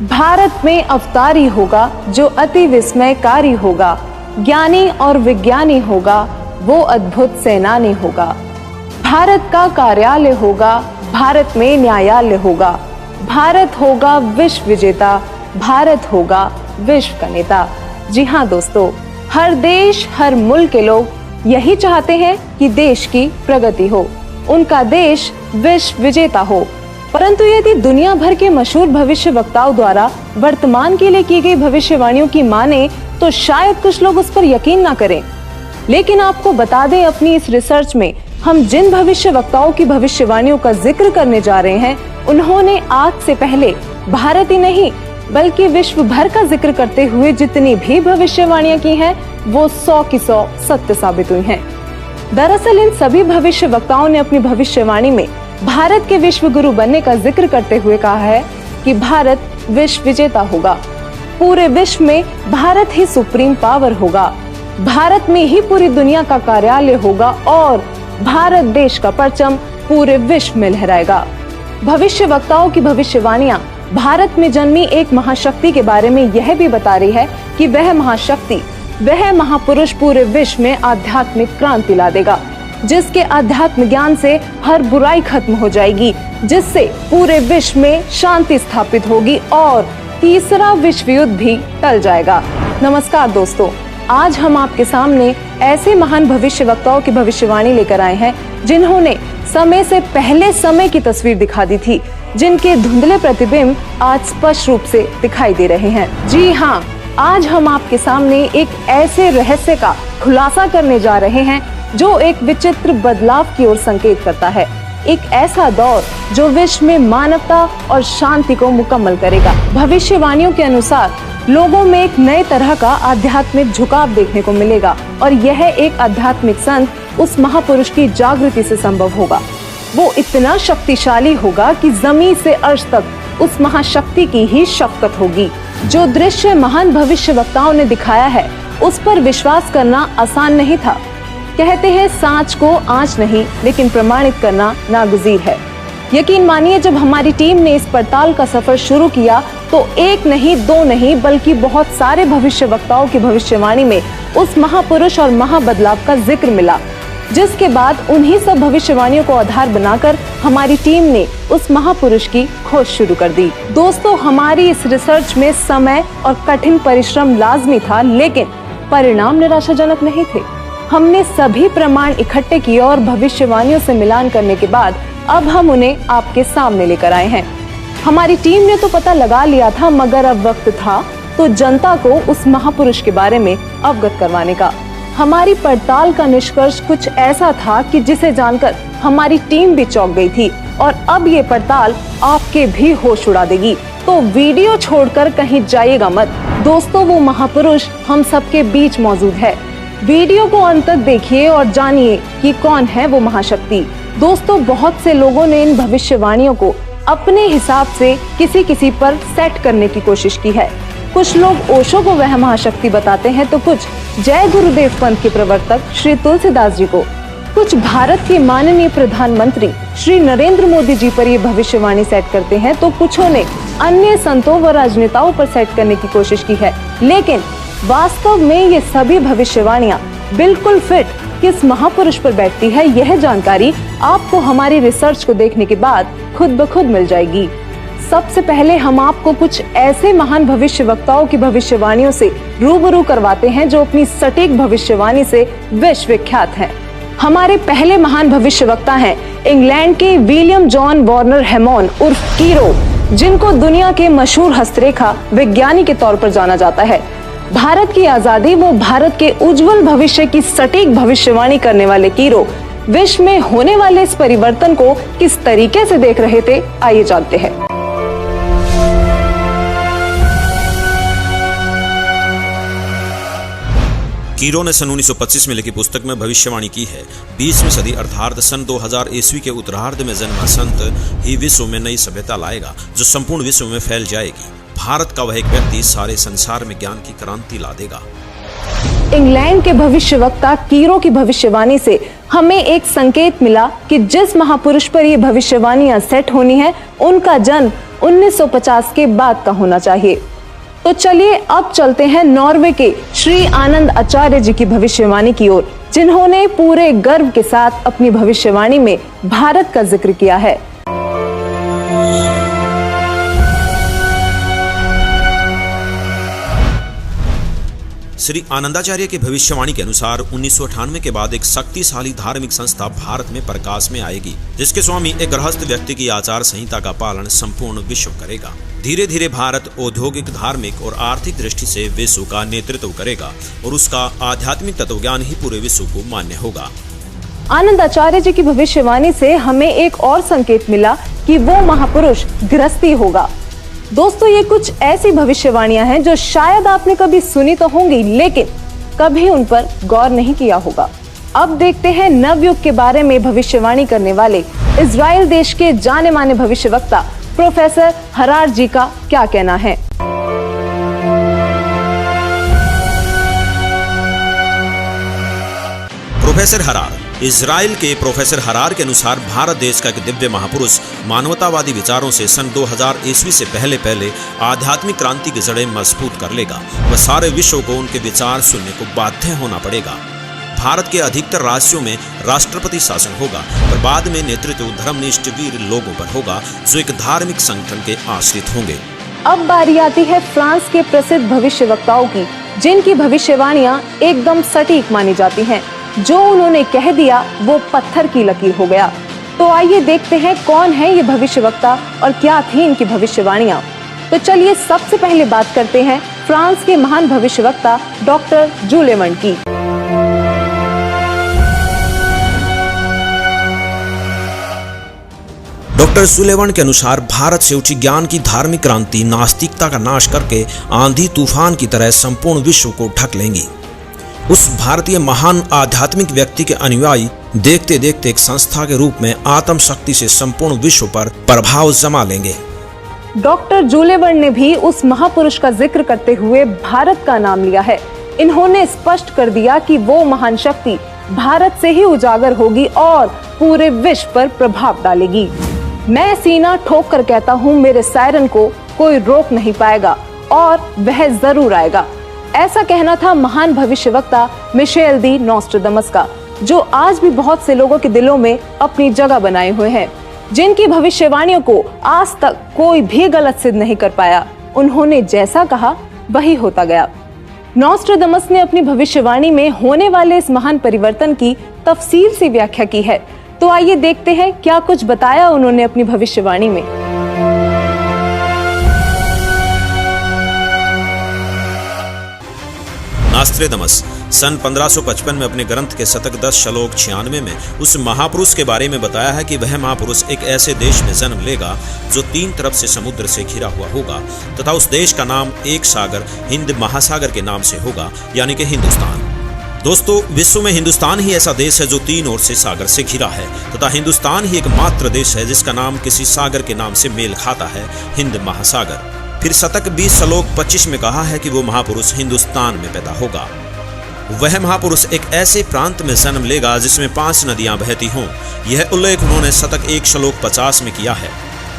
भारत में अवतारी होगा जो अति विस्मयकारी होगा, ज्ञानी और विज्ञानी होगा वो अद्भुत सेनानी होगा। भारत का कार्यालय होगा, भारत में न्यायालय होगा, भारत होगा विश्व विजेता, भारत होगा विश्व का नेता। जी हाँ दोस्तों, हर देश हर मुल्क के लोग यही चाहते हैं कि देश की प्रगति हो, उनका देश विश्व विजेता हो। परंतु यदि दुनिया भर के मशहूर भविष्य वक्ताओं द्वारा वर्तमान के लिए की गई भविष्यवाणियों की माने तो शायद कुछ लोग उस पर यकीन ना करें। लेकिन आपको बता दें, अपनी इस रिसर्च में हम जिन भविष्य वक्ताओं की भविष्यवाणियों का जिक्र करने जा रहे हैं, उन्होंने आज से पहले भारत ही नहीं बल्कि विश्व भर का जिक्र करते हुए जितनी भी भविष्यवाणियां की हैं, वो 100 की 100 सत्य साबित हुई हैं। दरअसल इन सभी भविष्य वक्ताओं ने अपनी भविष्यवाणी में भारत के विश्व गुरु बनने का जिक्र करते हुए कहा है कि भारत विश्व विजेता होगा, पूरे विश्व में भारत ही सुप्रीम पावर होगा, भारत में ही पूरी दुनिया का कार्यालय होगा और भारत देश का परचम पूरे विश्व में लहराएगा। भविष्य वक्ताओं की भविष्यवाणियां भारत में जन्मी एक महाशक्ति के बारे में यह भी बता रही है कि वह महाशक्ति, वह महापुरुष पूरे विश्व में आध्यात्मिक क्रांति ला देगा, जिसके आध्यात्म ज्ञान से हर बुराई खत्म हो जाएगी, जिससे पूरे विश्व में शांति स्थापित होगी और तीसरा विश्व युद्ध भी टल जाएगा। नमस्कार दोस्तों, आज हम आपके सामने ऐसे महान भविष्य वक्ताओं की भविष्यवाणी लेकर आए हैं जिन्होंने समय से पहले समय की तस्वीर दिखा दी थी, जिनके धुंधले प्रतिबिंब आज स्पष्ट रूप से दिखाई दे रहे हैं। जी हाँ, आज हम आपके सामने एक ऐसे रहस्य का खुलासा करने जा रहे हैं जो एक विचित्र बदलाव की ओर संकेत करता है, एक ऐसा दौर जो विश्व में मानवता और शांति को मुकम्मल करेगा। भविष्यवाणियों के अनुसार लोगों में एक नए तरह का आध्यात्मिक झुकाव देखने को मिलेगा और यह एक आध्यात्मिक संत उस महापुरुष की जागृति से संभव होगा। वो इतना शक्तिशाली होगा कि जमीन से अर्श तक उस महाशक्ति की ही शफ़क़त होगी। जो दृश्य महान भविष्य वक्ताओं ने दिखाया है, उस पर विश्वास करना आसान नहीं था। कहते हैं सांच को आंच नहीं, लेकिन प्रमाणित करना नागुज़ीर है। यकीन मानिए, जब हमारी टीम ने इस पड़ताल का सफर शुरू किया तो एक नहीं, दो नहीं, बल्कि बहुत सारे भविष्य वक्ताओं की भविष्यवाणी में उस महापुरुष और महाबदलाव का जिक्र मिला, जिसके बाद उन्हीं सब भविष्यवाणियों को आधार बनाकर हमारी टीम ने उस महापुरुष की खोज शुरू कर दी। दोस्तों, हमारी इस रिसर्च में समय और कठिन परिश्रम लाजमी था, लेकिन परिणाम निराशाजनक नहीं थे। हमने सभी प्रमाण इकट्ठे किए और भविष्यवाणियों से मिलान करने के बाद अब हम उन्हें आपके सामने लेकर आए हैं। हमारी टीम ने तो पता लगा लिया था, मगर अब वक्त था तो जनता को उस महापुरुष के बारे में अवगत करवाने का। हमारी पड़ताल का निष्कर्ष कुछ ऐसा था कि जिसे जानकर हमारी टीम भी चौंक गई थी और अब ये पड़ताल आपके भी होश उड़ा देगी। तो वीडियो छोड़कर कहीं जाइएगा मत। दोस्तों, वो महापुरुष हम सबके बीच मौजूद है। वीडियो को अंत तक देखिए और जानिए कि कौन है वो महाशक्ति। दोस्तों, बहुत से लोगों ने इन भविष्यवाणियों को अपने हिसाब से किसी पर सेट करने की कोशिश की है। कुछ लोग ओशो को वह महाशक्ति बताते हैं, तो कुछ जय गुरुदेव पंथ के प्रवर्तक श्री तुलसीदास जी को, कुछ भारत के माननीय प्रधानमंत्री श्री नरेंद्र मोदी जी पर ये भविष्यवाणी सेट करते हैं, तो कुछों ने अन्य संतों व राजनेताओं पर सेट करने की कोशिश की है। लेकिन वास्तव में ये सभी भविष्यवाणियां बिल्कुल फिट किस महापुरुष पर बैठती है, यह जानकारी आपको हमारी रिसर्च को देखने के बाद खुद ब खुद मिल जाएगी। सबसे पहले हम आपको कुछ ऐसे महान भविष्य वक्ताओं की भविष्यवाणियों से रूबरू करवाते हैं जो अपनी सटीक भविष्यवाणी से विश्व विख्यात हैं। हमारे पहले महान भविष्य वक्ता हैं इंग्लैंड के विलियम जॉन वार्नर हैमॉन उर्फ कीरो, जिनको दुनिया के मशहूर हस्तरेखा विज्ञानी के तौर पर जाना जाता है। भारत की आजादी व भारत के उज्जवल भविष्य की सटीक भविष्यवाणी करने वाले कीरो विश्व में होने वाले इस परिवर्तन को किस तरीके से देख रहे थे, आइए जानते हैं। कीरो ने सन 1925 में लिखी पुस्तक में भविष्यवाणी की है, 20वीं सदी अर्थात सन 2000 ईस्वी के उत्तरार्ध में जन्मा संत ही विश्व में नई सभ्यता लाएगा जो संपूर्ण विश्व में फैल जाएगी। भारत का वह एक व्यक्ति सारे संसार में ज्ञान की क्रांति ला देगा। इंग्लैंड के भविष्यवक्ता कीरो की भविष्यवाणी से हमें एक संकेत मिला कि जिस महापुरुष पर ये भविष्यवाणियां सेट होनी है, उनका जन्म 1950 के बाद का होना चाहिए। तो चलिए अब चलते हैं नॉर्वे के श्री आनंद आचार्य जी की भविष्यवाणी की ओर, जिन्होंने पूरे गर्व के साथ अपनी भविष्यवाणी में भारत का जिक्र किया है। श्री आनंदाचार्य की भविष्यवाणी के अनुसार 1998 के बाद एक शक्तिशाली धार्मिक संस्था भारत में प्रकाश में आएगी, जिसके स्वामी एक गृहस्थ व्यक्ति की आचार संहिता का पालन संपूर्ण विश्व करेगा। धीरे धीरे भारत औद्योगिक, धार्मिक और आर्थिक दृष्टि से विश्व का नेतृत्व करेगा और उसका आध्यात्मिक तत्वज्ञान ही पूरे विश्व को मान्य होगा। आनंद आचार्य जी की भविष्यवाणी से हमें एक और संकेत मिला कि वो महापुरुष गृहस्थी होगा। दोस्तों, ये कुछ ऐसी भविष्यवाणियां हैं जो शायद आपने कभी सुनी तो होंगी, लेकिन कभी उन पर गौर नहीं किया होगा। अब देखते हैं नवयुग के बारे में भविष्यवाणी करने वाले इजराइल देश के जाने माने भविष्यवक्ता प्रोफेसर हरार जी का क्या कहना है। प्रोफेसर हरार। इजराइल के प्रोफेसर हरार के अनुसार भारत देश का एक दिव्य महापुरुष मानवतावादी विचारों से सन 2000 ईस्वी से पहले आध्यात्मिक क्रांति की जड़ें मजबूत कर लेगा। वह सारे विश्व को उनके विचार सुनने को बाध्य होना पड़ेगा। भारत के अधिकतर राज्यों में राष्ट्रपति शासन होगा, पर बाद में नेतृत्व धर्मनिष्ठ वीर लोगों पर होगा जो एक धार्मिक संगठन के आश्रित होंगे। अब बारी आती है फ्रांस के प्रसिद्ध भविष्यवक्ताओं की, जिनकी भविष्यवाणियां एकदम सटीक मानी जाती हैं। जो उन्होंने कह दिया वो पत्थर की लकीर हो गया। तो आइए देखते हैं कौन है ये भविष्यवक्ता और क्या थी इनकी भविष्यवाणियां। तो चलिए सबसे पहले बात करते हैं फ्रांस के महान भविष्यवक्ता डॉक्टर जूले वर्न की। डॉक्टर जूले वर्न के अनुसार भारत से उठी ज्ञान की धार्मिक क्रांति नास्तिकता का नाश करके आंधी तूफान की तरह संपूर्ण विश्व को ढक लेंगी। उस भारतीय महान आध्यात्मिक व्यक्ति के अनुयायी देखते देखते एक संस्था के रूप में आत्म शक्ति से संपूर्ण विश्व पर प्रभाव जमा लेंगे। डॉक्टर जूले वर्न ने भी उस महापुरुष का जिक्र करते हुए भारत का नाम लिया है। इन्होंने स्पष्ट कर दिया कि वो महान शक्ति भारत से ही उजागर होगी और पूरे विश्व पर प्रभाव डालेगी। मैं सीना ठोक कर कहता हूँ, मेरे सायरन को कोई रोक नहीं पाएगा और वह जरूर आएगा। ऐसा कहना था महान भविष्यवक्ता मिशेल दी नॉस्ट्राडामस का, जो आज भी बहुत से लोगों के दिलों में अपनी जगह बनाए हुए हैं, जिनकी भविष्यवाणियों को आज तक कोई भी गलत सिद्ध नहीं कर पाया। उन्होंने जैसा कहा वही होता गया। नॉस्ट्राडामस ने अपनी भविष्यवाणी में होने वाले इस महान परिवर्तन की तफसील से व्याख्या की है। तो आइए देखते हैं क्या कुछ बताया उन्होंने अपनी भविष्यवाणी में। नॉस्ट्राडामस सन 1555 में अपने ग्रंथ के शतक 10 श्लोक 96 में उस महापुरुष के बारे में बताया है कि वह महापुरुष एक ऐसे देश में जन्म लेगा जो 3 तरफ से समुद्र से घिरा हुआ होगा तथा उस देश का नाम एक सागर हिंद महासागर के नाम से होगा, यानी कि हिंदुस्तान। दोस्तों, विश्व में हिंदुस्तान ही ऐसा देश है जो 3 ओर से सागर से घिरा है तथा हिंदुस्तान ही एकमात्र देश है जिसका नाम किसी सागर के नाम से मेल खाता है, हिंद महासागर। फिर शतक 20 श्लोक 25 में कहा है कि वो महापुरुष हिंदुस्तान में पैदा होगा। वह महापुरुष एक ऐसे प्रांत में जन्म लेगा जिसमें 5 नदियां बहती हों। यह उल्लेख उन्होंने शतक 1 श्लोक 50 में किया है।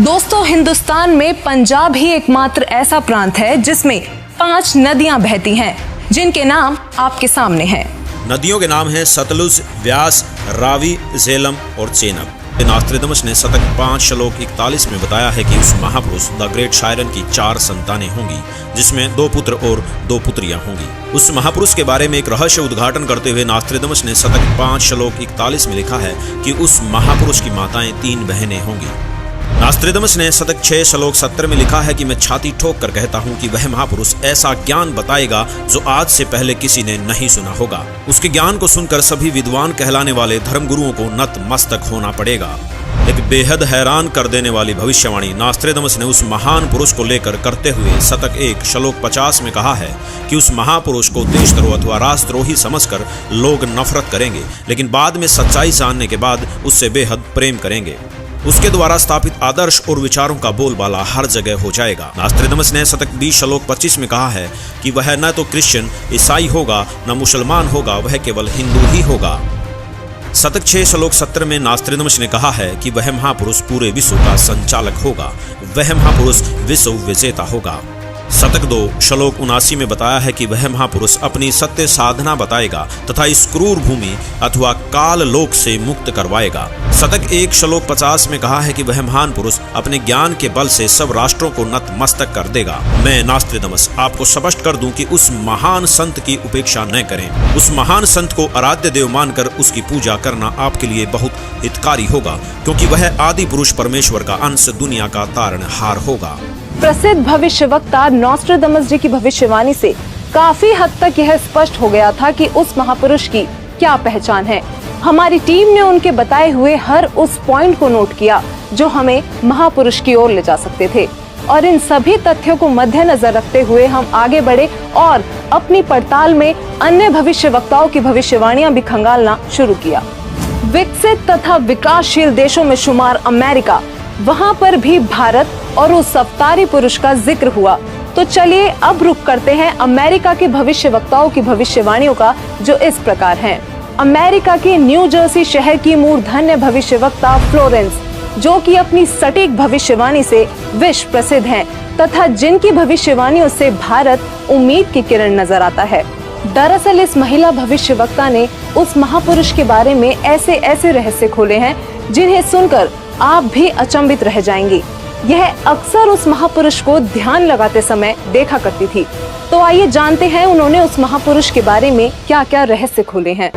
दोस्तों, हिंदुस्तान में पंजाब ही एकमात्र ऐसा प्रांत है जिसमें 5 नदियां बहती हैं, जिनके नाम आपके सामने हैं। नदियों के नाम हैं सतलुज, व्यास, रावी, झेलम और चेनाब। नॉस्ट्राडामस ने शतक 5 श्लोक 41 में बताया है कि उस महापुरुष द ग्रेट शायरन की 4 संतानें होंगी, जिसमें 2 पुत्र और 2 पुत्रियां होंगी। उस महापुरुष के बारे में एक रहस्य उद्घाटन करते हुए नॉस्ट्राडामस ने शतक 5 श्लोक 41 में लिखा है कि उस महापुरुष की माताएं 3 बहनें होंगी। नॉस्ट्राडामस ने शतक 6 श्लोक 70 में लिखा है कि मैं छाती ठोक कर कहता हूँ कि वह महापुरुष ऐसा ज्ञान बताएगा जो आज से पहले किसी ने नहीं सुना होगा। उसके ज्ञान को सुनकर सभी विद्वान कहलाने वाले धर्मगुरुओं को नतमस्तक होना पड़ेगा। एक बेहद हैरान कर देने वाली भविष्यवाणी नॉस्ट्राडामस ने उस महान पुरुष को लेकर करते हुए शतक 1 श्लोक 50 में कहा है कि उस महापुरुष को देशद्रोह अथवा राष्ट्रद्रोही समझकर लोग नफरत करेंगे, लेकिन बाद में सच्चाई जानने के बाद उससे बेहद प्रेम करेंगे। उसके द्वारा स्थापित आदर्श और विचारों का बोलबाला हर जगह हो जाएगा। नॉस्ट्राडामस ने शतक 20 श्लोक 25 में कहा है कि वह न तो क्रिश्चियन ईसाई होगा न मुसलमान होगा, वह केवल हिंदू ही होगा। शतक 6 श्लोक 17 में नास्त्रोदामस ने कहा है कि वह महापुरुष पूरे विश्व का संचालक होगा, वह महापुरुष विश्व विजेता होगा। शतक 2 श्लोक 79 में बताया है कि वह महापुरुष अपनी सत्य साधना बताएगा तथा इस क्रूर भूमि अथवा काल लोक से मुक्त करवाएगा। शतक 1 श्लोक 50 में कहा है कि वह महान पुरुष अपने ज्ञान के बल से सब राष्ट्रों को नतमस्तक कर देगा। मैं नास्त्रोदामस आपको स्पष्ट कर दूं कि उस महान संत की उपेक्षा न करें। उस महान संत को आराध्य देव मानकर उसकी पूजा करना आपके लिए बहुत हितकारी होगा, क्योंकि वह आदि पुरुष परमेश्वर का अंश दुनिया का तारणहार होगा। प्रसिद्ध भविष्यवक्ता नॉस्ट्राडामस जी की भविष्यवाणी से काफी हद तक यह स्पष्ट हो गया था कि उस महापुरुष की क्या पहचान है। हमारी टीम ने उनके बताए हुए हर उस पॉइंट को नोट किया जो हमें महापुरुष की ओर ले जा सकते थे, और इन सभी तथ्यों को मद्देनजर रखते हुए हम आगे बढ़े और अपनी पड़ताल में अन्य भविष्यवक्ताओं की भविष्यवाणियां भी खंगालना शुरू किया। विकसित तथा विकासशील देशों में शुमार अमेरिका, वहां पर भी भारत और उस अवतारी पुरुष का जिक्र हुआ। तो चलिए अब रुक करते हैं अमेरिका के भविष्यवक्ताओं की भविष्यवाणियों का, जो इस प्रकार हैं। अमेरिका के न्यू जर्सी शहर की मूर्धन्य भविष्यवक्ता फ्लोरेंस, जो कि अपनी सटीक भविष्यवाणी से विश्व प्रसिद्ध हैं तथा जिनकी भविष्यवाणियों से भारत उम्मीद की किरण नजर आता है। दरअसल इस महिला भविष्यवक्ता ने उस महापुरुष के बारे में ऐसे ऐसे रहस्य खोले हैं जिन्हें सुनकर आप भी अचंभित रह जाएंगी। यह अक्सर उस महापुरुष को ध्यान लगाते समय देखा करती थी। तो आइए जानते हैं उन्होंने उस महापुरुष के बारे में क्या क्या रहस्य खोले हैं।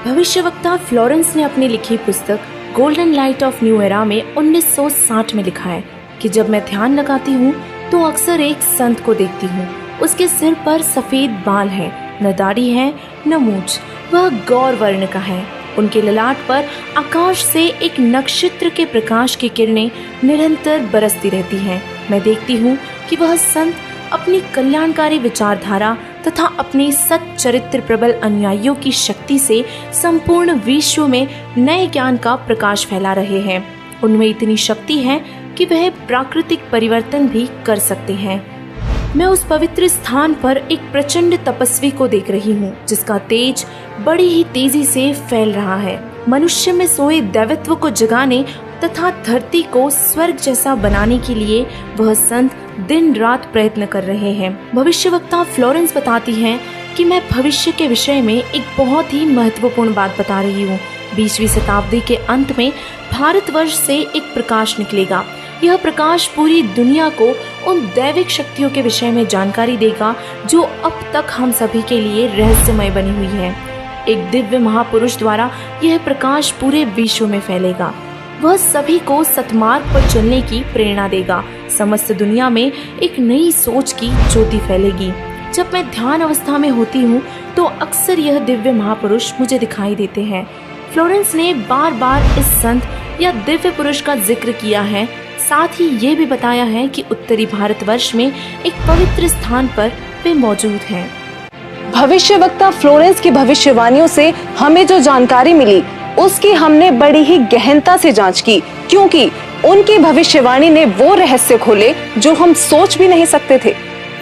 भविष्यवक्ता फ्लोरेंस ने अपनी लिखी पुस्तक golden light of new era में 1960 में लिखा है कि जब मैं ध्यान लगाती हूँ तो अक्सर एक संत को देखती हूँ। उसके सिर पर सफेद बाल हैं, न दाढ़ी है न मूंछ, वह गौर वर्ण का है। उनके ललाट पर आकाश से एक नक्षत्र के प्रकाश की किरणें निरंतर बरसती रहती हैं। मैं देखती हूँ कि वह संत अपनी कल्याणकारी विचारधारा तथा अपने सच्चरित्र प्रबल अनुयायियों की शक्ति से संपूर्ण विश्व में नए ज्ञान का प्रकाश फैला रहे हैं। उनमें इतनी शक्ति है कि वह प्राकृतिक परिवर्तन भी कर सकते हैं। मैं उस पवित्र स्थान पर एक प्रचंड तपस्वी को देख रही हूँ, जिसका तेज बड़ी ही तेजी से फैल रहा है। मनुष्य में सोए दैवत्व को जगाने तथा धरती को स्वर्ग जैसा बनाने के लिए वह संत दिन रात प्रयत्न कर रहे हैं। भविष्यवक्ता फ्लोरेंस बताती हैं कि मैं भविष्य के विषय में एक बहुत ही महत्वपूर्ण बात बता रही हूँ। 20वीं शताब्दी के अंत में भारतवर्ष से एक प्रकाश निकलेगा। यह प्रकाश पूरी दुनिया को उन दैविक शक्तियों के विषय में जानकारी देगा जो अब तक हम सभी के लिए रहस्यमय बनी हुई है। एक दिव्य महापुरुष द्वारा यह प्रकाश पूरे विश्व में फैलेगा। वह सभी को सतमार्ग पर चलने की प्रेरणा देगा। समस्त दुनिया में एक नई सोच की ज्योति फैलेगी। जब मैं ध्यान अवस्था में होती हूँ तो अक्सर यह दिव्य महापुरुष मुझे दिखाई देते हैं। फ्लोरेंस ने बार बार इस संत या दिव्य पुरुष का जिक्र किया है। साथ ही ये भी बताया है कि उत्तरी भारतवर्ष में एक पवित्र स्थान पर वे मौजूद हैं। भविष्यवक्ता फ्लोरेंस की भविष्यवाणियों से हमें जो जानकारी मिली उसकी हमने बड़ी ही गहनता से जांच की, क्योंकि उनकी भविष्यवाणी ने वो रहस्य खोले जो हम सोच भी नहीं सकते थे।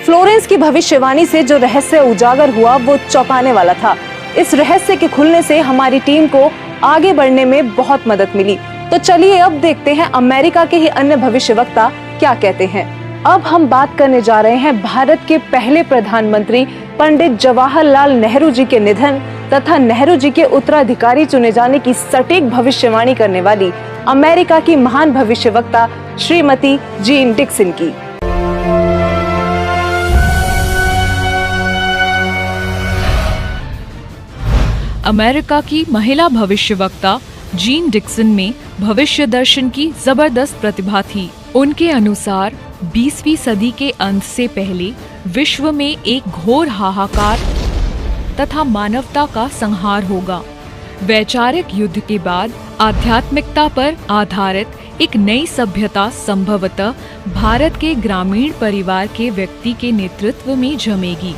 फ्लोरेंस की भविष्यवाणी से जो रहस्य उजागर हुआ वो चौंकाने वाला था। इस रहस्य के खुलने से हमारी टीम को आगे बढ़ने में बहुत मदद मिली। तो चलिए अब देखते हैं अमेरिका के ही अन्य भविष्यवक्ता क्या कहते हैं। अब हम बात करने जा रहे हैं भारत के पहले प्रधानमंत्री पंडित जवाहरलाल नेहरू जी के निधन तथा नेहरू जी के उत्तराधिकारी चुने जाने की सटीक भविष्यवाणी करने वाली अमेरिका की महान भविष्यवक्ता श्रीमती जीन डिक्सन की। अमेरिका की महिला भविष्यवक्ता जीन डिक्सन में भविष्य दर्शन की जबरदस्त प्रतिभा थी। उनके अनुसार 20वीं सदी के अंत से पहले विश्व में एक घोर हाहाकार तथा मानवता का संहार होगा। वैचारिक युद्ध के बाद आध्यात्मिकता पर आधारित एक नई सभ्यता संभवतः भारत के ग्रामीण परिवार के व्यक्ति के नेतृत्व में जमेगी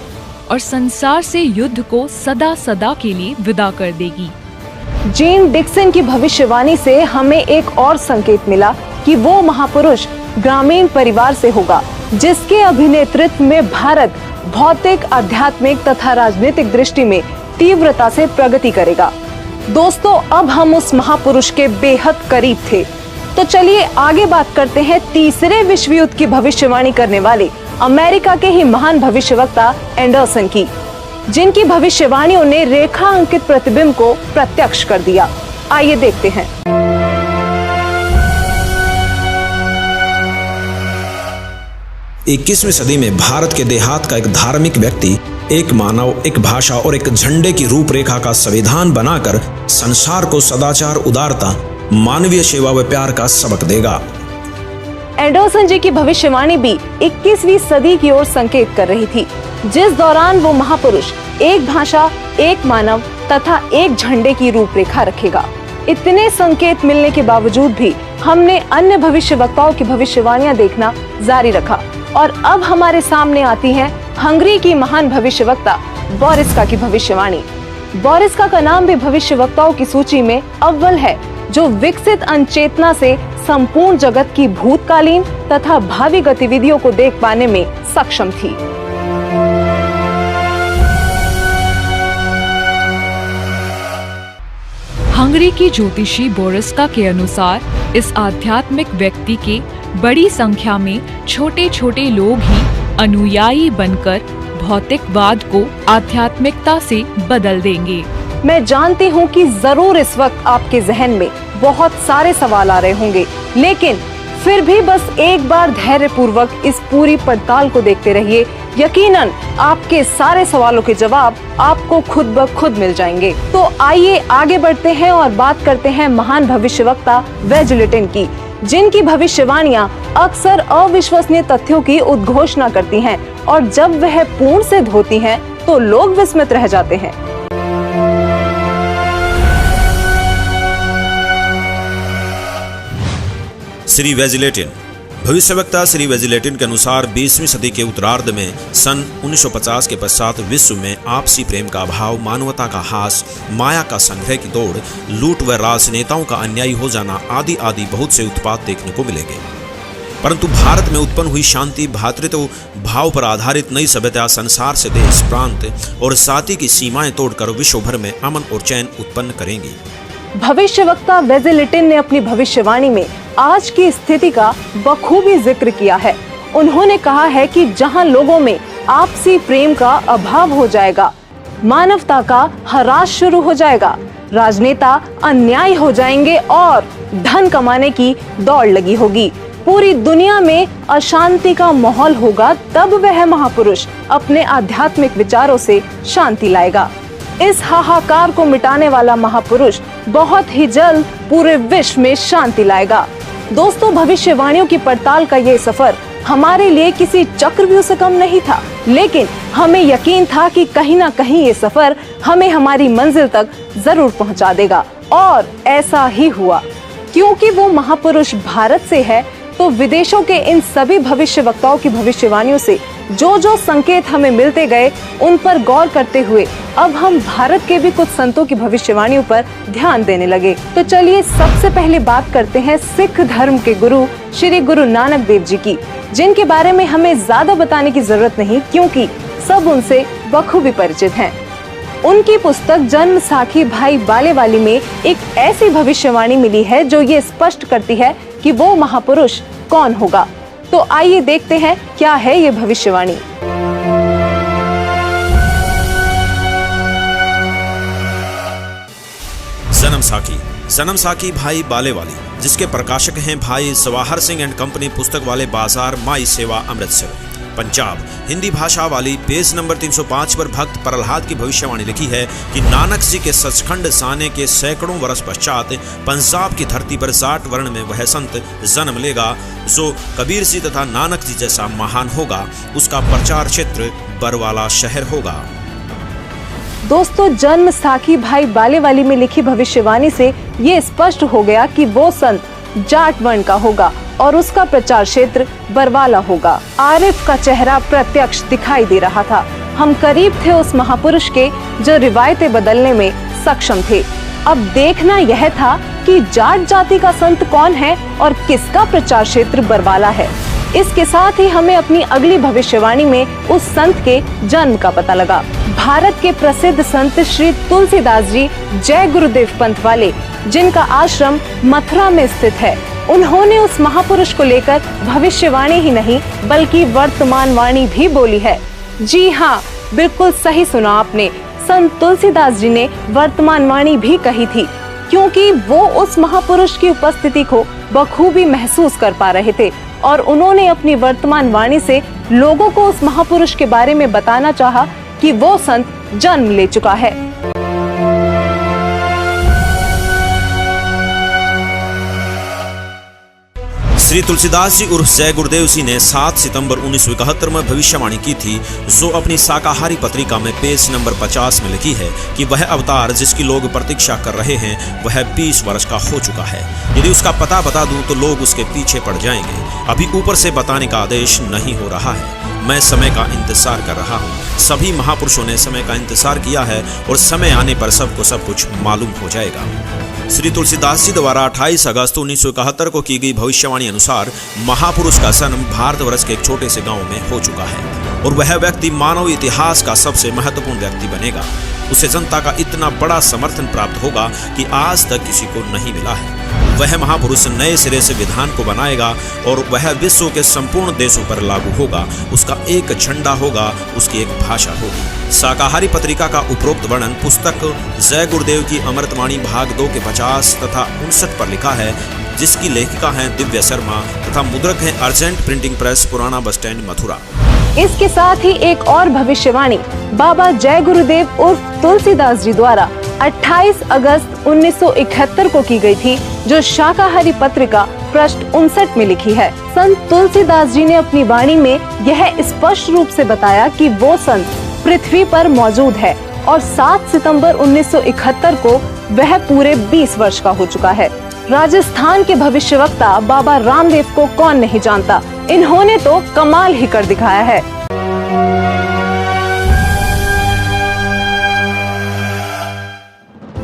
और संसार से युद्ध को सदा सदा के लिए विदा कर देगी। जीन डिक्सन की भविष्यवाणी से हमें एक और संकेत मिला कि वो महापुरुष ग्रामीण परिवार से होगा जिसके अभिनेतृत्व में भारत भौतिक, आध्यात्मिक तथा राजनीतिक दृष्टि में तीव्रता से प्रगति करेगा। दोस्तों, अब हम उस महापुरुष के बेहद करीब थे, तो चलिए आगे बात करते हैं तीसरे विश्व युद्ध की भविष्यवाणी करने वाले अमेरिका के ही महान भविष्यवक्ता एंडरसन की, जिनकी भविष्यवाणियों ने रेखा अंकित प्रतिबिंब को प्रत्यक्ष कर दिया। आइए देखते हैं। 21वीं सदी में भारत के देहात का एक धार्मिक व्यक्ति एक मानव, एक भाषा और एक झंडे की रूपरेखा का संविधान बनाकर संसार को सदाचार, उदारता, मानवीय सेवा व प्यार का सबक देगा। एंडरसन जी की भविष्यवाणी भी 21वीं सदी की ओर संकेत कर रही थी, जिस दौरान वो महापुरुष एक भाषा, एक मानव तथा एक झंडे की रूपरेखा रखेगा। इतने संकेत मिलने के बावजूद भी हमने अन्य भविष्यवक्ताओं की भविष्यवाणियां देखना जारी रखा और अब हमारे सामने आती है हंगरी की महान भविष्यवक्ता बोरिस्का की भविष्यवाणी। बोरिस्का का नाम भी भविष्यवक्ताओं की सूची में अव्वल है, जो विकसित अनचेतना से संपूर्ण जगत की भूतकालीन तथा भावी गतिविधियों को देख पाने में सक्षम थी। हंगरी की ज्योतिषी बोरिस्का के अनुसार इस आध्यात्मिक व्यक्ति के बड़ी संख्या में छोटे छोटे लोग ही अनुयायी बनकर भौतिकवाद को आध्यात्मिकता से बदल देंगे। मैं जानती हूँ कि जरूर इस वक्त आपके जहन में बहुत सारे सवाल आ रहे होंगे, लेकिन फिर भी बस एक बार धैर्य पूर्वक इस पूरी पड़ताल को देखते रहिए। यकीनन आपके सारे सवालों के जवाब आपको खुद ब खुद मिल जाएंगे। तो आइए आगे बढ़ते हैं और बात करते हैं महान भविष्यवक्ता वेजलेटिन की, जिनकी भविष्यवाणियां अक्सर अविश्वसनीय तथ्यों की उद्घोषणा करती हैं और जब वह पूर्ण सिद्ध होती हैं तो लोग विस्मित रह जाते हैं। श्री वेजलेटिन। भविष्यवक्ता श्री वेजलेटिन के अनुसार 20वीं सदी के उत्तरार्ध में सन 1950 के पश्चात विश्व में आपसी प्रेम का अभाव, मानवता का हास, माया का संग्रह की दौड़, लूट व राजनेताओं का अन्यायी हो जाना आदि आदि बहुत से उत्पात देखने को मिलेंगे। परंतु भारत में उत्पन्न हुई शांति, भ्रातृत्व भाव पर आधारित नई सभ्यता संसार से देश, प्रांत और जाति की सीमाएं तोड़कर विश्व भर में अमन और चैन उत्पन्न करेंगी। भविष्यवक्ता वेजलेटिन ने अपनी भविष्यवाणी में आज की स्थिति का बखूबी जिक्र किया है। उन्होंने कहा है कि जहां लोगों में आपसी प्रेम का अभाव हो जाएगा, मानवता का ह्रास शुरू हो जाएगा, राजनेता अन्यायी हो जाएंगे और धन कमाने की दौड़ लगी होगी, पूरी दुनिया में अशांति का माहौल होगा, तब वह महापुरुष अपने आध्यात्मिक विचारों से शांति लाएगा। इस हाहाकार को मिटाने वाला महापुरुष बहुत ही जल्द पूरे विश्व में शांति लाएगा। दोस्तों, भविष्यवाणियों की पड़ताल का ये सफर हमारे लिए किसी चक्रव्यूह से कम नहीं था, लेकिन हमें यकीन था कि कहीं ना कहीं ये सफर हमें हमारी मंजिल तक जरूर पहुंचा देगा और ऐसा ही हुआ। क्योंकि वो महापुरुष भारत से है, तो विदेशों के इन सभी भविष्यवक्ताओं की भविष्यवाणियों से जो जो संकेत हमें मिलते गए, उन पर गौर करते हुए अब हम भारत के भी कुछ संतों की भविष्यवाणियों पर ध्यान देने लगे। तो चलिए सबसे पहले बात करते हैं सिख धर्म के गुरु श्री गुरु नानक देव जी की, जिनके बारे में हमें ज्यादा बताने की जरूरत नहीं, क्योंकि सब उनसे बखूबी परिचित हैं। उनकी पुस्तक जन्म साखी भाई बालेवाली में एक ऐसी भविष्यवाणी मिली है जो ये स्पष्ट करती है कि वो महापुरुष कौन होगा। तो आइए देखते हैं क्या है ये भविष्यवाणी। जन्म साखी भाई बालेवाली, जिसके प्रकाशक हैं भाई सवाहर सिंह एंड कंपनी, पुस्तक वाले बाजार, माई सेवा, अमृतसर, पंजाब। हिंदी भाषा वाली। पेज नंबर 305 पर भक्त प्रहलाद की भविष्यवाणी लिखी है कि नानक जी के सचखंड साने के सैकड़ों वर्ष पश्चात पंजाब की धरती पर 60 वर्ण में वह संत जन्म लेगा जो कबीर जी तथा नानक जी जैसा महान होगा। उसका प्रचार क्षेत्र बरवाला शहर होगा। दोस्तों, जन्म साखी भाई बालेवाली में लिखी भविष्यवाणी से ये स्पष्ट हो गया कि वो संत जाट वर्ण का होगा और उसका प्रचार क्षेत्र बरवाला होगा। आरिफ का चेहरा प्रत्यक्ष दिखाई दे रहा था। हम करीब थे उस महापुरुष के जो रिवायतें बदलने में सक्षम थे। अब देखना यह था कि जाट जाति का संत कौन है और किसका प्रचार क्षेत्र बरवाला है। इसके साथ ही हमें अपनी अगली भविष्यवाणी में उस संत के जन्म का पता लगा। भारत के प्रसिद्ध संत श्री तुलसीदास जी जय गुरुदेव पंथ वाले, जिनका आश्रम मथुरा में स्थित है, उन्होंने उस महापुरुष को लेकर भविष्यवाणी ही नहीं बल्कि वर्तमान वाणी भी बोली है। जी हाँ, बिल्कुल सही सुना आपने। संत तुलसीदास जी ने वर्तमान वाणी भी कही थी, क्योंकि वो उस महापुरुष की उपस्थिति को बखूबी महसूस कर पा रहे थे और उन्होंने अपनी वर्तमान वाणी से लोगों को उस महापुरुष के बारे में बताना चाहा कि वो संत जन्म ले चुका है। श्री तुलसीदास जी उर्फ जय गुरुदेव जी ने 7 सितंबर 1971 में भविष्यवाणी की थी, जो अपनी शाकाहारी पत्रिका में पेज नंबर 50 में लिखी है कि वह अवतार जिसकी लोग प्रतीक्षा कर रहे हैं वह 20 वर्ष का हो चुका है। यदि उसका पता बता दूं तो लोग उसके पीछे पड़ जाएंगे। अभी ऊपर से बताने का आदेश नहीं हो रहा है। मैं समय का इंतजार कर रहा हूँ। सभी महापुरुषों ने समय का इंतजार किया है और समय आने पर सबको सब कुछ मालूम हो जाएगा। श्री तुलसीदास जी द्वारा 28 अगस्त 1971 को की गई भविष्यवाणी अनुसार महापुरुष का जन्म भारतवर्ष के एक छोटे से गांव में हो चुका है और वह व्यक्ति मानव इतिहास का सबसे महत्वपूर्ण व्यक्ति बनेगा। उसे जनता का इतना बड़ा समर्थन प्राप्त होगा कि आज तक किसी को नहीं मिला है। वह महापुरुष नए सिरे से विधान को बनाएगा और वह विश्व के संपूर्ण देशों पर लागू होगा। उसका एक झंडा होगा, उसकी एक भाषा होगी। शाकाहारी पत्रिका का उपरोक्त वर्णन पुस्तक जय गुरुदेव की अमृतवाणी भाग 2 के 50 तथा 59 पर लिखा है, जिसकी लेखिका हैं दिव्या शर्मा तथा मुद्रक हैं अर्जेंट प्रिंटिंग प्रेस, पुराना बस स्टैंड, मथुरा। इसके साथ ही एक और भविष्यवाणी बाबा जय गुरुदेव उर्फ तुलसीदास जी द्वारा 28 अगस्त 1971 को की गई थी, जो शाकाहारी पत्रिका पृष्ठ 59 में लिखी है। संत तुलसीदास जी ने अपनी वाणी में यह स्पष्ट रूप से बताया कि वो संत पृथ्वी पर मौजूद है और 7 सितंबर 1971 को वह पूरे 20 वर्ष का हो चुका है। राजस्थान के भविष्यवक्ता बाबा रामदेव को कौन नहीं जानता, इन्होंने तो कमाल ही कर दिखाया है।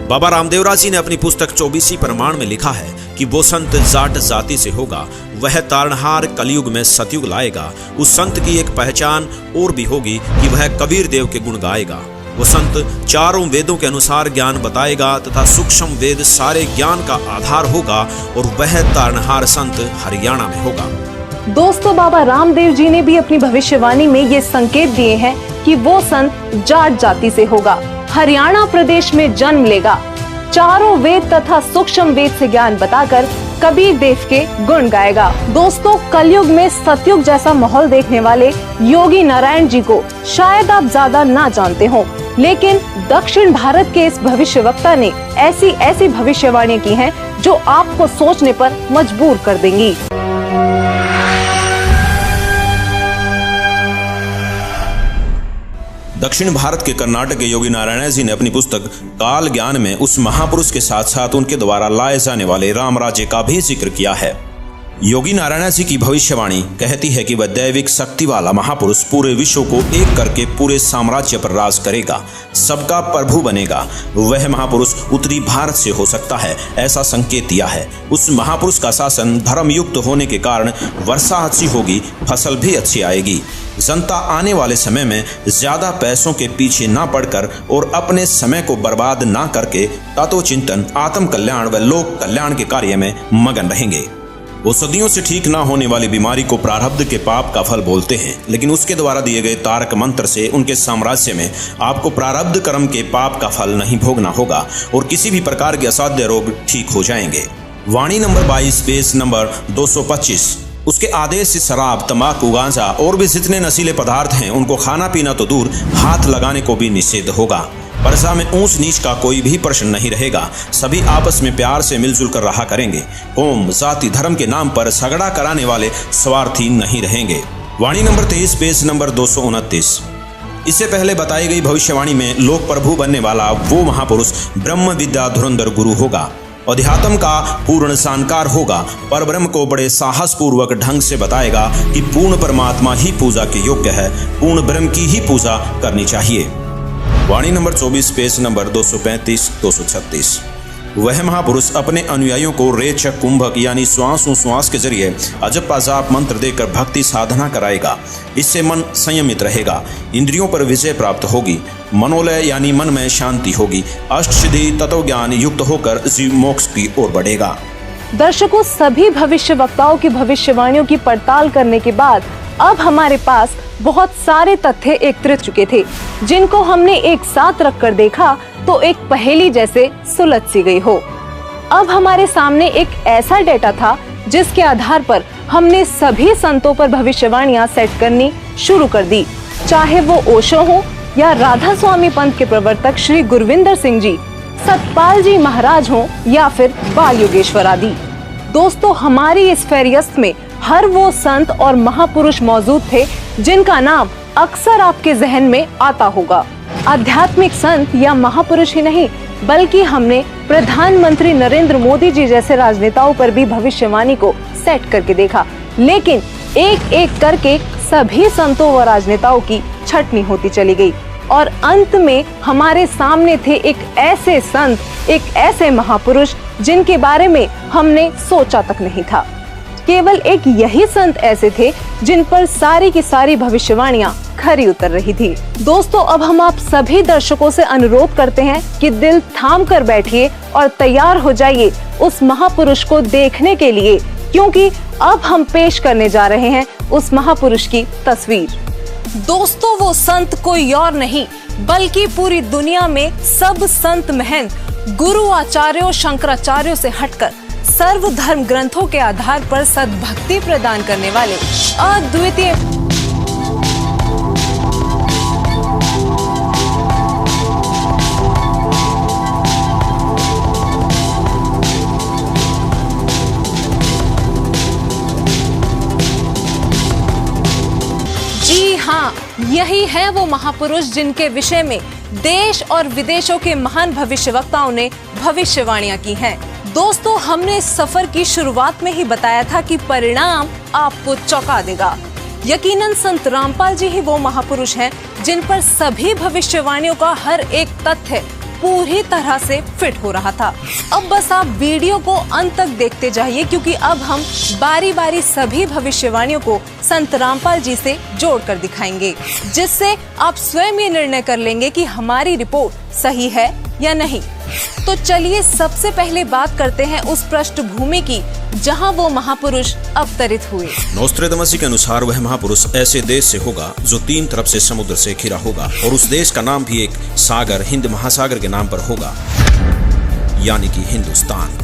बाबा रामदेवराज जी ने अपनी पुस्तक 24 प्रमाण में लिखा है कि वो संत जाट जाति से होगा, वह तारणहार कलयुग में सतयुग लाएगा। उस संत की एक पहचान और भी होगी कि वह कबीर देव के गुण गाएगा। वो संत चारों वेदों के अनुसार ज्ञान बताएगा तथा सूक्ष्म वेद सारे ज्ञान का आधार होगा और वह तारणहार संत हरियाणा में होगा। दोस्तों, बाबा रामदेव जी ने भी अपनी भविष्यवाणी में ये संकेत दिए हैं कि वो संत जाट जाति से होगा, हरियाणा प्रदेश में जन्म लेगा, चारों वेद तथा सूक्ष्म वेद से ज्ञान बताकर कबीर देव के गुण गाएगा। दोस्तों, कलयुग में सतयुग जैसा माहौल देखने वाले योगी नारायण जी को शायद आप ज्यादा ना जानते हो, लेकिन दक्षिण भारत के इस भविष्यवक्ता ने ऐसी भविष्यवाणी की हैं जो आपको सोचने पर मजबूर कर देंगी। दक्षिण भारत के कर्नाटक के योगी नारायण जी ने अपनी पुस्तक काल ज्ञान में उस महापुरुष के साथ साथ उनके द्वारा लाए जाने वाले राम राज्य का भी जिक्र किया है। योगी नारायण जी की भविष्यवाणी कहती है कि वह दैविक शक्ति वाला महापुरुष पूरे विश्व को एक करके पूरे साम्राज्य पर राज करेगा, सबका प्रभु बनेगा। वह महापुरुष उत्तरी भारत से हो सकता है, ऐसा संकेत दिया है। उस महापुरुष का शासन धर्म युक्त होने के कारण वर्षा अच्छी होगी, फसल भी अच्छी आएगी। जनता आने वाले समय में ज्यादा पैसों के पीछे ना पड़कर और अपने समय को बर्बाद ना करके तत्वचिंतन, आत्म कल्याण व लोक कल्याण के कार्य में मगन रहेंगे। वो सदियों से ठीक ना होने वाली बीमारी को प्रारब्ध के पाप का फल बोलते हैं, लेकिन उसके द्वारा दिए गए तारक मंत्र से उनके साम्राज्य में आपको प्रारब्ध कर्म के पाप का फल नहीं भोगना होगा और किसी भी प्रकार के असाध्य रोग ठीक हो जाएंगे। वाणी नंबर 22 पेज नंबर 225। उसके आदेश से शराब, तंबाकू, गांजा और भी जितने नशीले पदार्थ हैं उनको खाना पीना तो दूर, हाथ लगाने को भी निषेध होगा। प्रजा में ऊंच नीच का कोई भी प्रश्न नहीं रहेगा। सभी आपस में प्यार से मिलजुल कर रहा करेंगे। कौम, जाति, धर्म के नाम पर झगड़ा कराने वाले स्वार्थी नहीं रहेंगे। वाणी नंबर 23 पेज नंबर 229। इससे पहले बताई गई भविष्यवाणी में लोक प्रभु बनने वाला वो महापुरुष ब्रह्म विद्या धुरंधर गुरु होगा, अध्यात्म का पूर्ण जानकार होगा, पर ब्रह्म को बड़े साहस पूर्वक ढंग से बताएगा कि पूर्ण परमात्मा ही पूजा के योग्य है, पूर्ण ब्रह्म की ही पूजा करनी चाहिए। वाणी नंबर 24 पेज नंबर 235-236। वह महापुरुष अपने अनुयायियों को रेचक कुंभक यानी श्वास के जरिए अजप अजाप मंत्र देकर भक्ति साधना कराएगा। इससे मन संयमित रहेगा, इंद्रियों पर विजय प्राप्त होगी, मनोलय यानी मन में शांति होगी, अष्टसिद्धि तत्व ज्ञान युक्त होकर जीव मोक्ष की ओर बढ़ेगा। दर्शकों, सभी भविष्य वक्ताओं की भविष्यवाणियों की पड़ताल करने के बाद अब हमारे पास बहुत सारे तथ्य एकत्रित चुके थे, जिनको हमने एक साथ रखकर देखा तो एक पहेली जैसे सुलझ सी गई हो। अब हमारे सामने एक ऐसा डेटा था जिसके आधार पर हमने सभी संतों पर भविष्यवाणियां सेट करनी शुरू कर दी, चाहे वो ओशो हो या राधा स्वामी पंथ के प्रवर्तक श्री गुरविंदर सिंह जी, सतपाल जी महाराज हो या फिर बाल योगेश्वर आदि। दोस्तों, हमारी इस फेरियस्त में हर वो संत और महापुरुष मौजूद थे जिनका नाम अक्सर आपके जहन में आता होगा। आध्यात्मिक संत या महापुरुष ही नहीं, बल्कि हमने प्रधानमंत्री नरेंद्र मोदी जी जैसे राजनेताओं पर भी भविष्यवाणी को सेट करके देखा, लेकिन एक एक करके सभी संतों व राजनेताओं की छटनी होती चली गई और अंत में हमारे सामने थे एक ऐसे संत, एक ऐसे महापुरुष जिनके बारे में हमने सोचा तक नहीं था। केवल एक यही संत ऐसे थे जिन पर सारी की सारी भविष्यवाणियां खरी उतर रही थी। दोस्तों, अब हम आप सभी दर्शकों से अनुरोध करते हैं कि दिल थाम कर बैठिए और तैयार हो जाइए उस महापुरुष को देखने के लिए, क्योंकि अब हम पेश करने जा रहे हैं उस महापुरुष की तस्वीर। दोस्तों, वो संत कोई और नहीं बल्कि पूरी दुनिया में सब संत महंत गुरु आचार्यों शंकराचार्यों से हटकर सर्व धर्म ग्रंथों के आधार पर सद्भक्ति प्रदान करने वाले अद्वितीय हाँ, यही है वो महापुरुष जिनके विषय में देश और विदेशों के महान भविष्यवक्ताओं ने भविष्यवाणियां की हैं। दोस्तों, हमने इस सफर की शुरुआत में ही बताया था कि परिणाम आपको चौंका देगा। यकीनन संत रामपाल जी ही वो महापुरुष हैं जिन पर सभी भविष्यवाणियों का हर एक तथ्य पूरी तरह से फिट हो रहा था। अब बस आप वीडियो को अंत तक देखते जाइए, क्योंकि अब हम बारी बारी सभी भविष्यवाणियों को संत रामपाल जी से जोड़कर दिखाएंगे, जिससे आप स्वयं ये निर्णय कर लेंगे कि हमारी रिपोर्ट सही है या नहीं। तो चलिए सबसे पहले बात करते हैं उस पृष्ठभूमि की जहां वो महापुरुष अवतरित हुए। नोस्ट्रेदामस के अनुसार वह महापुरुष ऐसे देश से होगा जो 3 तरफ से समुद्र से घिरा होगा और उस देश का नाम भी एक सागर हिंद महासागर के नाम पर होगा, यानी कि हिंदुस्तान।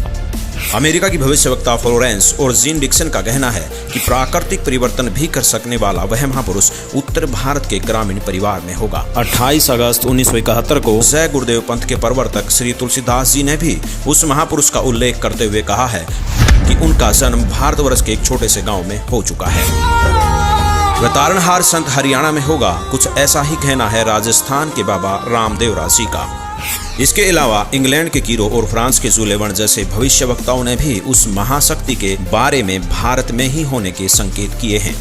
अमेरिका की भविष्यवक्ता फ्लोरेंस और जीन डिक्सन का कहना है कि प्राकृतिक परिवर्तन भी कर सकने वाला वह महापुरुष उत्तर भारत के ग्रामीण परिवार में होगा। 28 अगस्त 1971 को जय गुरुदेव पंथ के प्रवर्तक श्री तुलसीदास जी ने भी उस महापुरुष का उल्लेख करते हुए कहा है कि उनका जन्म भारतवर्ष के एक छोटे से गांव में हो चुका है। वह तारणहार संत हरियाणा में होगा। कुछ ऐसा ही कहना है राजस्थान के बाबा रामदेवरा जी का। इसके अलावा इंग्लैंड के कीरो और फ्रांस के जुलेवन जैसे भविष्यवक्ताओं ने भी उस महाशक्ति के बारे में भारत में ही होने के संकेत किए हैं।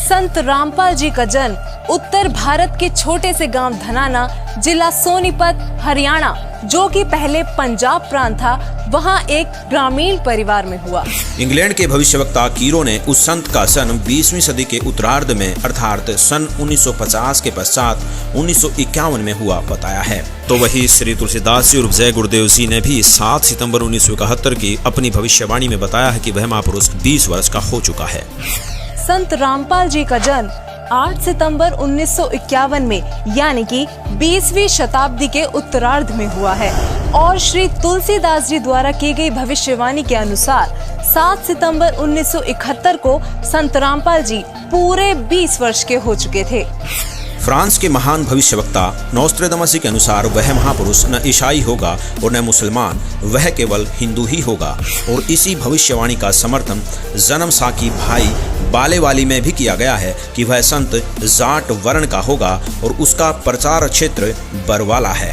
संत रामपाल जी का जन्म उत्तर भारत के छोटे से गांव धनाना, जिला सोनीपत, हरियाणा, जो कि पहले पंजाब प्रांत था, वहां एक ग्रामीण परिवार में हुआ। इंग्लैंड के भविष्यवक्ता कीरो ने उस संत का जन्म 20वीं सदी के उत्तरार्ध में अर्थात सन 1950 के पश्चात 1951 में हुआ बताया है। तो वही श्री तुलसीदास जी और जय गुरुदेव जी ने भी 7 सितंबर 1971 की अपनी भविष्यवाणी में बताया है कि वह महापुरुष 20 वर्ष का हो चुका है। संत रामपाल जी का जन्म 8 सितंबर 1951 में यानी कि 20वीं शताब्दी के उत्तरार्ध में हुआ है और श्री तुलसीदास जी द्वारा की गई भविष्यवाणी के अनुसार 7 सितंबर 1971 को संत रामपाल जी पूरे 20 वर्ष के हो चुके थे। फ्रांस के महान भविष्यवक्ता नोस्ट्रेदामस के अनुसार वह महापुरुष न ईसाई होगा और न मुसलमान, वह केवल हिंदू ही होगा। और इसी भविष्यवाणी का समर्थन जन्म साकी भाई बालेवाली में भी किया गया है कि वह संत जाट वर्ण का होगा और उसका प्रचार क्षेत्र बरवाला है।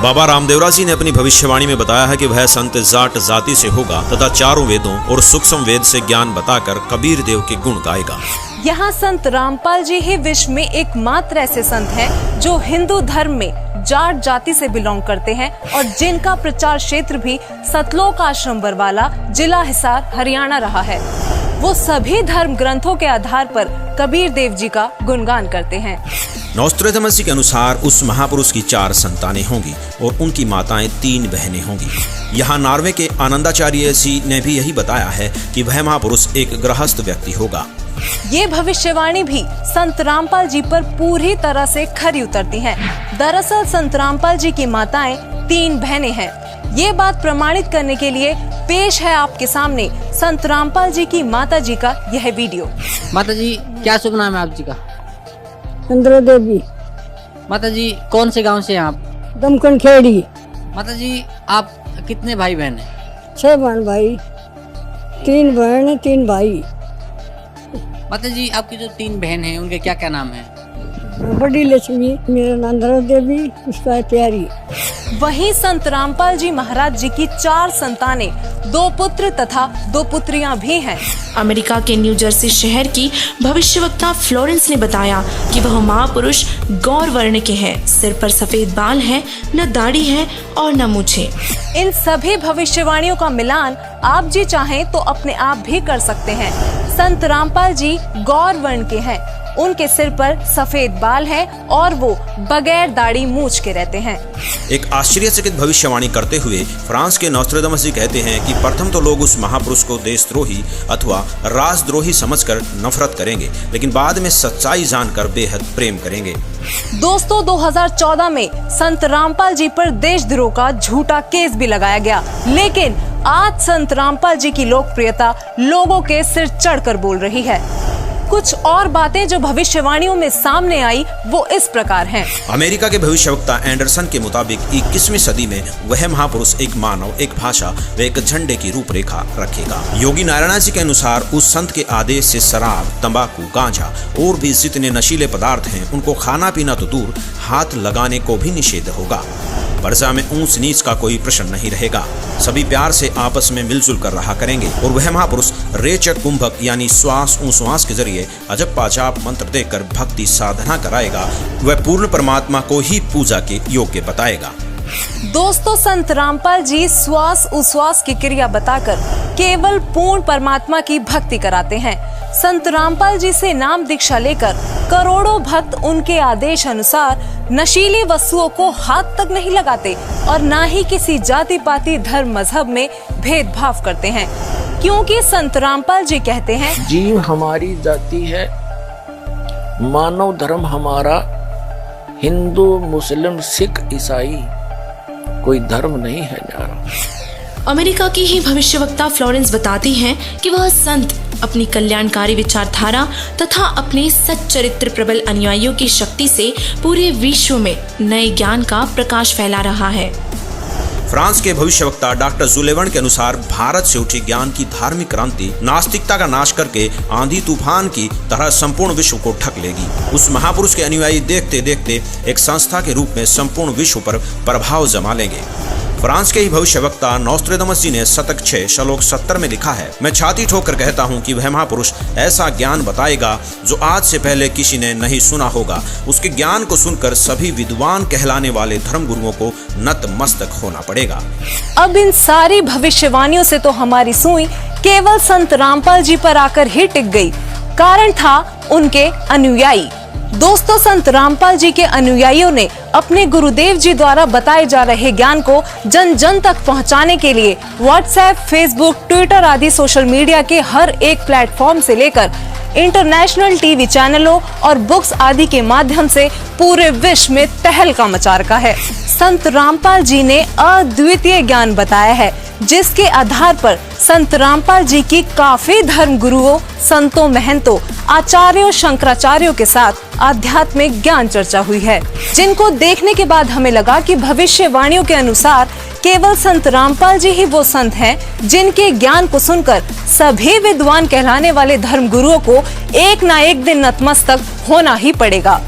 बाबा रामदेवरा जी ने अपनी भविष्यवाणी में बताया है कि वह संत जाट जाति से होगा तथा चारों वेदों और सूक्ष्म वेद से ज्ञान बताकर कबीर देव के गुण गाएगा। यहाँ संत रामपाल जी ही विश्व में एकमात्र ऐसे संत हैं जो हिंदू धर्म में जाट जाति से बिलोंग करते हैं और जिनका प्रचार क्षेत्र भी सतलोक आश्रम बरवाला, जिला हिसार, हरियाणा रहा है। वो सभी धर्म ग्रंथों के आधार पर कबीर देव जी का गुणगान करते हैं। नोस्ट्रेदामस के अनुसार उस महापुरुष की 4 संतानें होंगी और उनकी माताएं 3 बहनें होंगी। यहाँ नॉर्वे के आनंदाचार्य जी ने भी यही बताया है कि वह महापुरुष एक गृहस्थ व्यक्ति होगा। ये भविष्यवाणी भी संत रामपाल जी पर पूरी तरह से खरी उतरती है। दरअसल संत रामपाल जी की माताएं 3 बहनें हैं। ये बात प्रमाणित करने के लिए पेश है आपके सामने संत रामपाल जी की माता जी का यह वीडियो। माता जी, क्या शुभ नाम है आप जी का? चंद्र देवी। माता जी, कौन से गांव से हैं आप? दमकन खेड़ी। माता जी, आप कितने भाई बहन हैं? 6 बहन भाई, 3 बहन 3 भाई। माता जी, आपकी जो 3 बहन हैं उनके क्या क्या नाम हैं? बड़ी लक्ष्मी, मेरा नाम चंद्र देवी, उसका है प्यारी। वहीं संत रामपाल जी महाराज जी की 4 संतानें, 2 पुत्र तथा 2 पुत्रियां भी हैं। अमेरिका के न्यू जर्सी शहर की भविष्यवक्ता फ्लोरेंस ने बताया कि वह महापुरुष गौर वर्ण के हैं। सिर पर सफेद बाल है, न दाढ़ी है और न मूछें। इन सभी भविष्यवाणियों का मिलान आप जी चाहें तो अपने आप भी कर सकते हैं। संत रामपाल जी गौर वर्ण के हैं। उनके सिर पर सफेद बाल है और वो बगैर दाढ़ी मूछ के रहते हैं। एक आश्चर्यचकित भविष्यवाणी करते हुए फ्रांस के नोस्ट्रेदामस जी कहते हैं कि प्रथम तो लोग उस महापुरुष को देशद्रोही अथवा राजद्रोही समझकर नफरत करेंगे, लेकिन बाद में सच्चाई जानकर बेहद प्रेम करेंगे। दोस्तों, 2014 में संत रामपाल जी पर देशद्रोह का झूठा केस भी लगाया गया, लेकिन आज संत रामपाल जी की लोकप्रियता लोगों के सिर चढ़कर बोल रही है। कुछ और बातें जो भविष्यवाणियों में सामने आई वो इस प्रकार हैं। अमेरिका के भविष्यवक्ता एंडरसन के मुताबिक 21वीं सदी में वह महापुरुष एक मानव, एक भाषा व एक झंडे की रूपरेखा रखेगा। योगी नारायण जी के अनुसार उस संत के आदेश से शराब, तंबाकू, गांजा और भी जितने नशीले पदार्थ हैं उनको खाना पीना तो दूर, हाथ लगाने को भी निषेध होगा। प्रजा में ऊंच नीच का कोई प्रश्न नहीं रहेगा। सभी प्यार से आपस में मिलजुल कर रहा करेंगे और वह महापुरुष रेचक कुंभक यानी श्वास उश्वास के जरिए अजब पाजाब मंत्र देकर भक्ति साधना कराएगा। वह पूर्ण परमात्मा को ही पूजा के योग्य बताएगा। दोस्तों, संत रामपाल जी श्वास उश्वास की क्रिया बताकर केवल पूर्ण परमात्मा की भक्ति कराते हैं। संत रामपाल जी से नाम दीक्षा लेकर करोड़ों भक्त उनके आदेश अनुसार नशीली वस्तुओं को हाथ तक नहीं लगाते और ना ही किसी जाति पाति धर्म मजहब में भेदभाव करते हैं, क्योंकि संत रामपाल जी कहते हैं, जीव हमारी जाति है, मानव धर्म हमारा, हिंदू मुस्लिम सिख ईसाई कोई धर्म नहीं है न्यारा। अमेरिका की ही भविष्यवक्ता फ्लोरेंस बताती हैं कि वह संत अपनी कल्याणकारी विचारधारा तथा अपने सच्चरित्र प्रबल अनुयायियों की शक्ति से पूरे विश्व में नए ज्ञान का प्रकाश फैला रहा है। फ्रांस के भविष्यवक्ता डॉक्टर जुलेवन के अनुसार भारत से उठी ज्ञान की धार्मिक क्रांति नास्तिकता का नाश करके आंधी तूफान की तरह संपूर्ण विश्व को ढक लेगी। उस महापुरुष के अनुयायी देखते देखते एक संस्था के रूप में संपूर्ण विश्व पर प्रभाव जमा लेंगे। फ्रांस के ही भविष्यवक्ता नोस्ट्रेदामस जी ने शतक 6 श्लोक 70 में लिखा है, मैं छाती ठोकर कहता हूँ कि वह महापुरुष ऐसा ज्ञान बताएगा जो आज से पहले किसी ने नहीं सुना होगा। उसके ज्ञान को सुनकर सभी विद्वान कहलाने वाले धर्मगुरुओं को नतमस्तक होना पड़ेगा। अब इन सारी भविष्यवाणियों से तो हमारी सुई केवल संत रामपाल जी पर आकर ही टिक गई। कारण था उनके अनुयायी। दोस्तों, संत रामपाल जी के अनुयायियों ने अपने गुरुदेव जी द्वारा बताए जा रहे ज्ञान को जन जन तक पहुंचाने के लिए व्हाट्सएप, फेसबुक, ट्विटर आदि सोशल मीडिया के हर एक प्लेटफॉर्म से लेकर इंटरनेशनल टीवी चैनलों और बुक्स आदि के माध्यम से पूरे विश्व में तहलका मचा रखा है। संत रामपाल जी ने अद्वितीय ज्ञान बताया है, जिसके आधार पर संत रामपाल जी की काफी धर्म गुरुओं, संतों, महंतों, आचार्यों, शंकराचार्यों के साथ आध्यात्मिक ज्ञान चर्चा हुई है, जिनको देखने के बाद हमें लगा कि भविष्यवाणियों के अनुसार केवल संत रामपाल जी ही वो संत हैं जिनके ज्ञान को सुनकर सभी विद्वान कहलाने वाले धर्म गुरुओं को एक ना एक दिन नतमस्तक होना ही पड़ेगा।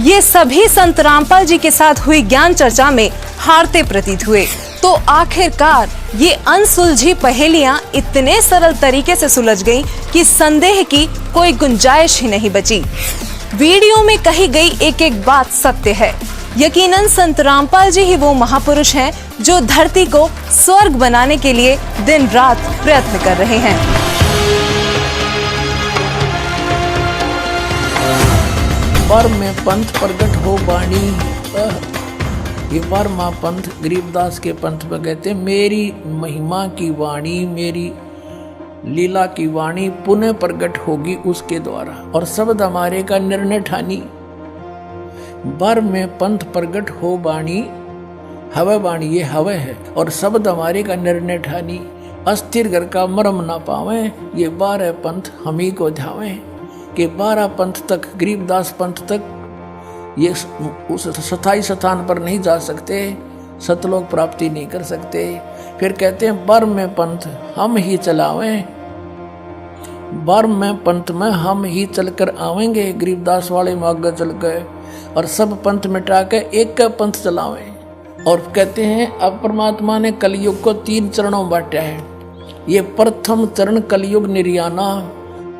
ये सभी संत रामपाल जी के साथ हुई ज्ञान चर्चा में हारते प्रतीत हुए। तो आखिरकार ये अनसुलझी पहेलियां इतने सरल तरीके से सुलझ गईं कि संदेह की कोई गुंजाइश ही नहीं बची। वीडियो में कही गई एक एक बात सत्य है। यकीनन संत रामपाल जी ही वो महापुरुष हैं जो धरती को स्वर्ग बनाने के लिए दिन रात प्रयत्न कर रहे हैं। पर में पंथ प्रगट हो बाणी, ये पर माँ पंथ गरीबदास के पंथ में कहते, मेरी महिमा की वाणी, मेरी लीला की वाणी पुनः प्रगट होगी उसके द्वारा, और शब्द हमारे का निर्णय ठानी। बर में पंथ प्रगट हो बाणी, हवे बाणी ये हवे है, और शब्द हमारे का निर्णय ठानी। अस्थिर घर का मरम ना पावे, ये 12 पंथ हम ही को ध्यावे। कि 12 पंथ तक, गरीबदास पंथ तक ये उस स्थायी स्थान पर नहीं जा सकते, सतलोक प्राप्ति नहीं कर सकते। फिर कहते हैं बर में पंथ हम ही चलावें, बर में पंथ में हम ही चलकर आवेंगे। गरीबदास वाले में आगे चल गए और सब पंथ मिटा के एक का पंथ चलावें। और कहते हैं अब परमात्मा ने कलयुग को 3 चरणों में बांटा है। ये प्रथम चरण कलयुग निर्याना,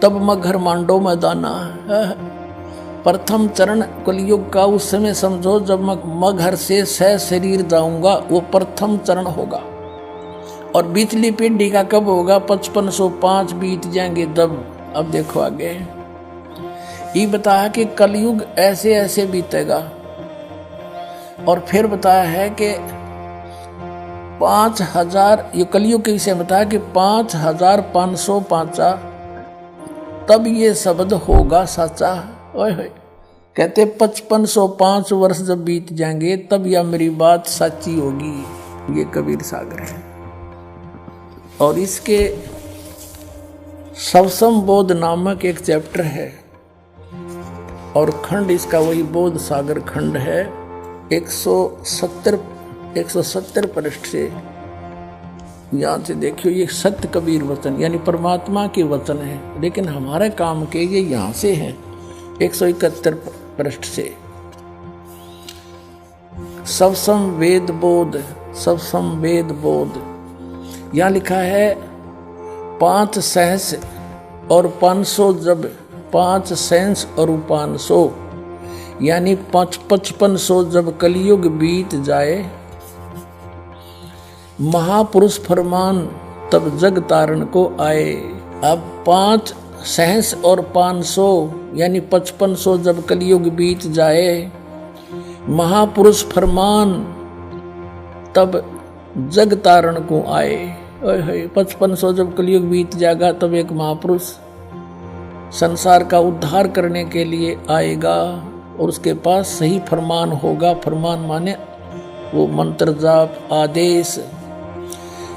तब मगर मांडो में दाना। प्रथम चरण कलयुग का उस समय समझो जब मैं घर से सह शरीर जाऊंगा, वो प्रथम चरण होगा। और बीचली पीढ़ी का कब होगा? 5505 बीत जाएंगे तब। अब देखो आगे ये बताया कि कलयुग ऐसे ऐसे बीतेगा। और फिर बताया है कि 5000, ये कलयुग के विषय बताया कि 5505 तब ये शब्द होगा सच्चा। ओए होए, कहते 5505 वर्ष जब बीत जाएंगे तब यह मेरी बात सच्ची होगी। ये कबीर सागर है। और इसके सवसम बोध नामक एक चैप्टर है, और खंड इसका वही बोध सागर खंड है। 170 पृष्ठ से यहाँ से देखियो, ये सत्य कबीर वचन यानी परमात्मा के वचन है, लेकिन हमारे काम के ये यहाँ से हैं। 171 पृष्ठ से सवसम वेद बोध, सवसम वेद बोध यहाँ लिखा है 5 सहस और 500 जब 5 सहस और 500 यानी 5500 जब कलयुग बीत जाए, महापुरुष फरमान तब जग तारण को आए। अब 5 सहस और 500 यानी 5500 जब कलयुग बीत जाए, महापुरुष फरमान तब जग तारण को आए। 5500 जब कलयुग बीत जाएगा तब एक महापुरुष संसार का उद्धार करने के लिए आएगा, और उसके पास सही फरमान होगा। फरमान माने वो मंत्र जाप आदेश।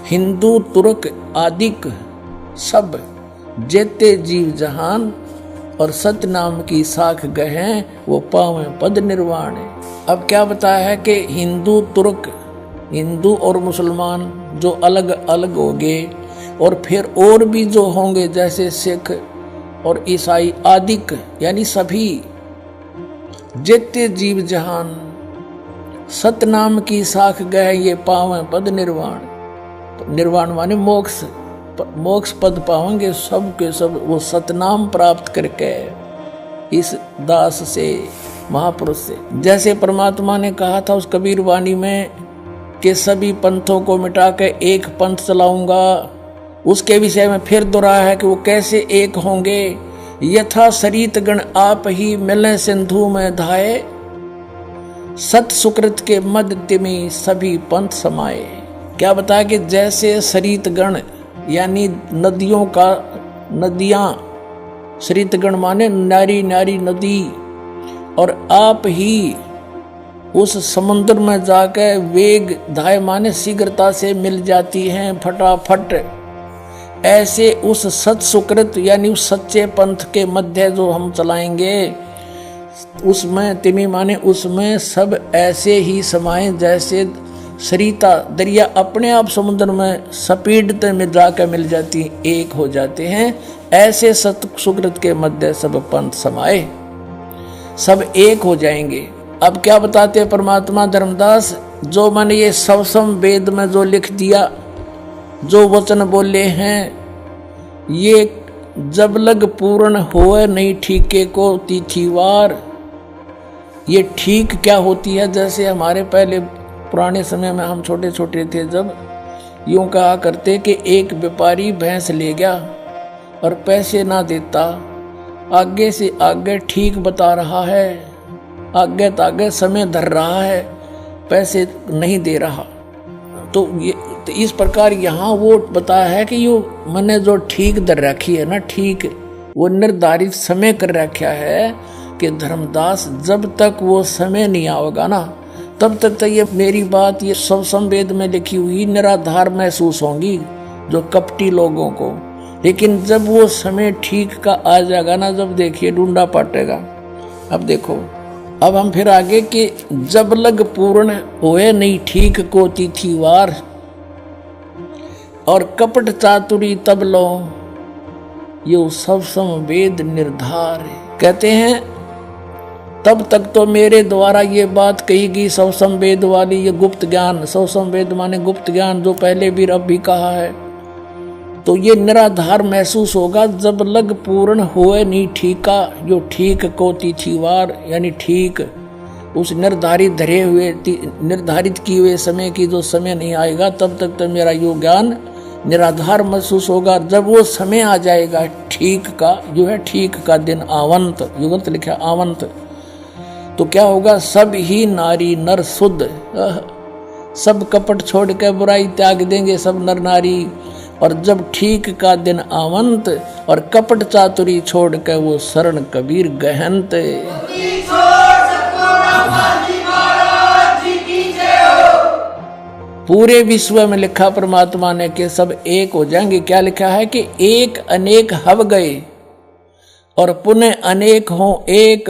हिंदू तुर्क आदिक सब जेते जीव जहान, और सत्य नाम की साख गहें वो पावे पद निर्वाण। अब क्या बताया है कि हिंदू तुर्क, हिंदू और मुसलमान जो अलग अलग होंगे, और फिर और भी जो होंगे जैसे सिख और ईसाई आदिक यानी सभी जेते जीव जहान, सतनाम की साख गए ये पावे पद निर्वाण। तो निर्वाण माने मोक्ष, मोक्ष पद पाएंगे सब के सब वो सतनाम प्राप्त करके इस दास से, महापुरुष से। जैसे परमात्मा ने कहा था उस कबीर वाणी में कि सभी पंथों को मिटा के एक पंथ चलाऊंगा, उसके विषय में फिर दोहराया है कि वो कैसे एक होंगे। यथा सरित गण आप ही मिले सिंधु में धाये, सत सुकृत के मध्य में सभी पंथ समाये। क्या बताया कि जैसे सरित गण यानी नदियों का, नदियां, सरित गण माने नारी नारी नदी, और आप ही उस समुद्र में जाकर वेग धाय माने शीघ्रता से मिल जाती हैं फटाफट। ऐसे उस सत सुकृत यानी उस सच्चे पंथ के मध्य जो हम चलाएंगे, उसमें तिमी माने उसमें सब ऐसे ही समाये जैसे सरिता दरिया अपने आप समुद्र में सपीडते में जाकर मिल जाती, एक हो जाते हैं। ऐसे सत सुकृत के मध्य सब पंथ समाये, सब एक हो जाएंगे। अब क्या बताते हैं परमात्मा धर्मदास, जो मैंने ये सवसम वेद में जो लिख दिया जो वचन बोले हैं ये जब लग पूर्ण होए नहीं ठीके को तिथिवार। ये ठीक क्या होती है? जैसे हमारे पहले पुराने समय में हम छोटे छोटे थे जब यूं कहा करते कि एक व्यापारी भैंस ले गया और पैसे ना देता, आगे से आगे ठीक बता रहा है, आगे तागे समय धर रहा है, पैसे नहीं दे रहा। तो इस प्रकार यहाँ वो बताया है कि यो मैंने जो ठीक दर रखी है ना, ठीक वो निर्धारित समय कर रखा है कि धर्मदास जब तक वो समय नहीं आएगा ना तब तक तो ये मेरी बात ये सब संवेद में लिखी हुई निराधार महसूस होंगी जो कपटी लोगों को। लेकिन जब वो समय ठीक का आ जाएगा ना, जब देखिए ढूंढा पाटेगा। अब देखो, अब हम फिर आगे कि जब लग पूर्ण होए नहीं ठीक को तिथिवार और कपट चातुरी तब लो ये सब संवेद निर्धार है। कहते हैं तब तक तो मेरे द्वारा ये बात कही गई सब संवेद वाली, ये गुप्त ज्ञान, सब संवेद माने गुप्त ज्ञान जो पहले भी अब भी कहा है। तो ये निराधार महसूस होगा जब लग पूर्ण होए नहीं ठीका, जो ठीक को तिथिवार यानी ठीक उस निर्धारित धरे हुए निर्धारित किए हुए समय की जो समय नहीं आएगा तब तक तो मेरा यो ज्ञान निराधार महसूस होगा। जब वो समय आ जाएगा ठीक का, जो है ठीक का दिन आवंत, युगंत लिखा आवंत, तो क्या होगा? सब ही नारी नर शुद्ध, सब कपट छोड़ के बुराई त्याग देंगे सब नर नारी। और जब ठीक का दिन आवंत और कपट चातुरी छोड़ के वो शरण कबीर गहनत। पूरे विश्व में लिखा परमात्मा ने कि सब एक हो जाएंगे। क्या लिखा है कि एक अनेक हव गए और पुनः अनेक हो एक,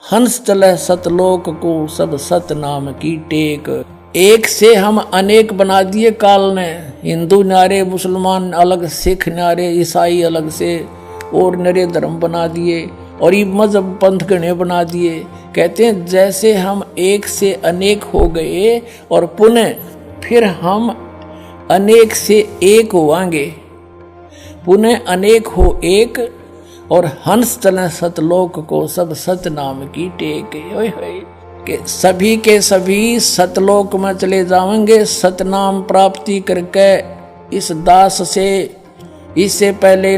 हंस चले सतलोक को सब सत नाम की टेक। एक से हम अनेक बना दिए काल ने, हिंदू नारे, मुसलमान अलग, सिख नारे, ईसाई अलग से और नरे धर्म बना दिए और ये मजहब पंथ गणे बना दिए। कहते हैं जैसे हम एक से अनेक हो गए और पुनः फिर हम अनेक से एक होवांगे, पुनः अनेक हो एक और हंस चले सतलोक को सब सत नाम की टेक। ओए होए के सभी सतलोक में चले जाएंगे सतनाम प्राप्ति करके। इस दास से इससे पहले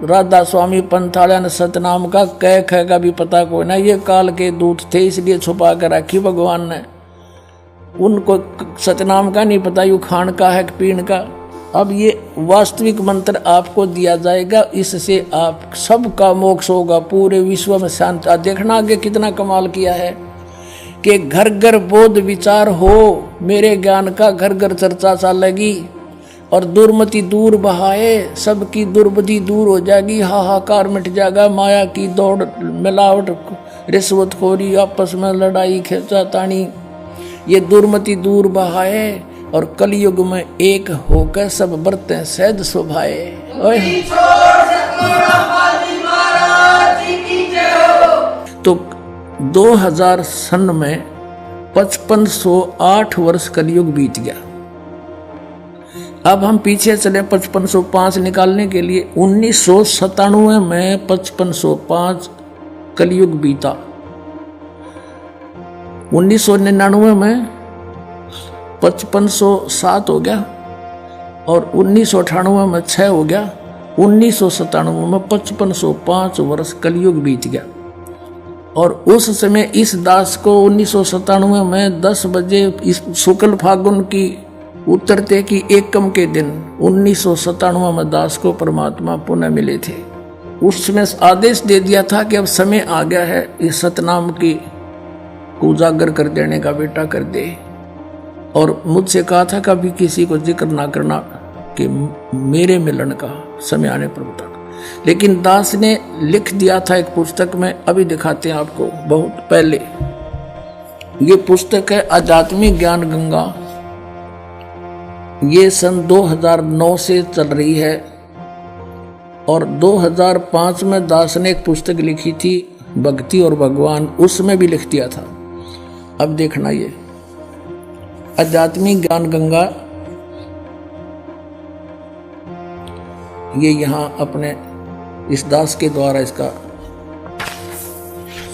राधा स्वामी पंथालय ने सतनाम का कह ख का भी पता कोई ना, ये काल के दूत थे इसलिए छुपा कर रखी भगवान ने, उनको सतनाम का नहीं पता यू खान का है पीण का। अब ये वास्तविक मंत्र आपको दिया जाएगा, इससे आप सबका मोक्ष होगा, पूरे विश्व में शांति। देखना आगे कितना कमाल किया है कि घर घर बोध विचार हो, मेरे ज्ञान का घर घर चर्चा चलेगी और दुर्मति दूर बहाए, सबकी दुर्बुद्धि दूर हो जाएगी, हाहाकार मिट जाएगा, माया की दौड़, मिलावट, रिश्वतखोरी, आपस में लड़ाई खींचातानी, ये दुर्मति दूर बहाए और कलयुग में एक होकर सब बरतें सहज शोभाए। तो 2000 सन में 5508 वर्ष कलयुग बीत गया। अब हम पीछे चले 5505 निकालने के लिए। 1997 में 5505 कलयुग बीता, 1999 में 5507 हो गया और 1998 में 6 हो गया, 1997 में 5505 वर्ष कलयुग बीत गया। और उस समय इस दास को 1997 में 10 बजे इस शुक्ल फागुन की उतरते की एकम के दिन 1997 में दास को परमात्मा पुनः मिले थे। उसमें आदेश दे दिया था कि अब समय आ गया है इस सतनाम की को उजागर कर देने का, बेटा कर दे। और मुझसे कहा था कभी किसी को जिक्र ना करना कि मेरे मिलन का समय आने पर बता। लेकिन दास ने लिख दिया था एक पुस्तक में, अभी दिखाते हैं आपको, बहुत पहले। ये पुस्तक है आध्यात्मिक ज्ञान गंगा, ये सन 2009 से चल रही है। और 2005 में दास ने एक पुस्तक लिखी थी भक्ति और भगवान, उसमें भी लिख दिया था। अब देखना, ये आध्यात्मिक ज्ञान गंगा ये यहाँ अपने इस दास के द्वारा इसका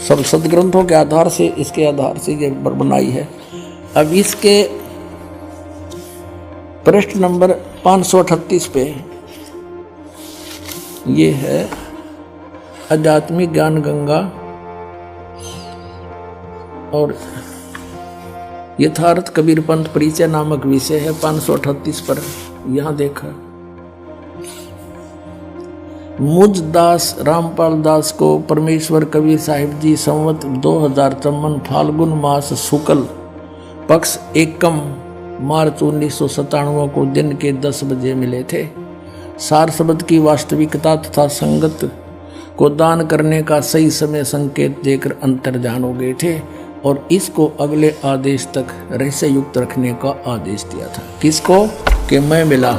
सब सदग्रंथों के आधार से, इसके आधार से ये बनाई है। अब इसके पृष्ठ नंबर 538 पे ये है आध्यात्मिक ज्ञान गंगा और यथार्थ कबीर पंथ परिचय नामक विषय है। 538 पर यहां देखा, मुझ दास रामपाल दास को परमेश्वर कबीर साहिब जी संवत 2053 फाल्गुन मास शुक्ल पक्ष एकम मार्च 1997 को दिन के 10 बजे मिले थे। सार शब्द की वास्तविकता तथा संगत को दान करने का सही समय संकेत देकर अंतर्ध्यान हो गए थे और इसको अगले आदेश तक रहस्य युक्त रखने का आदेश दिया था। किसको? कि मैं मिला।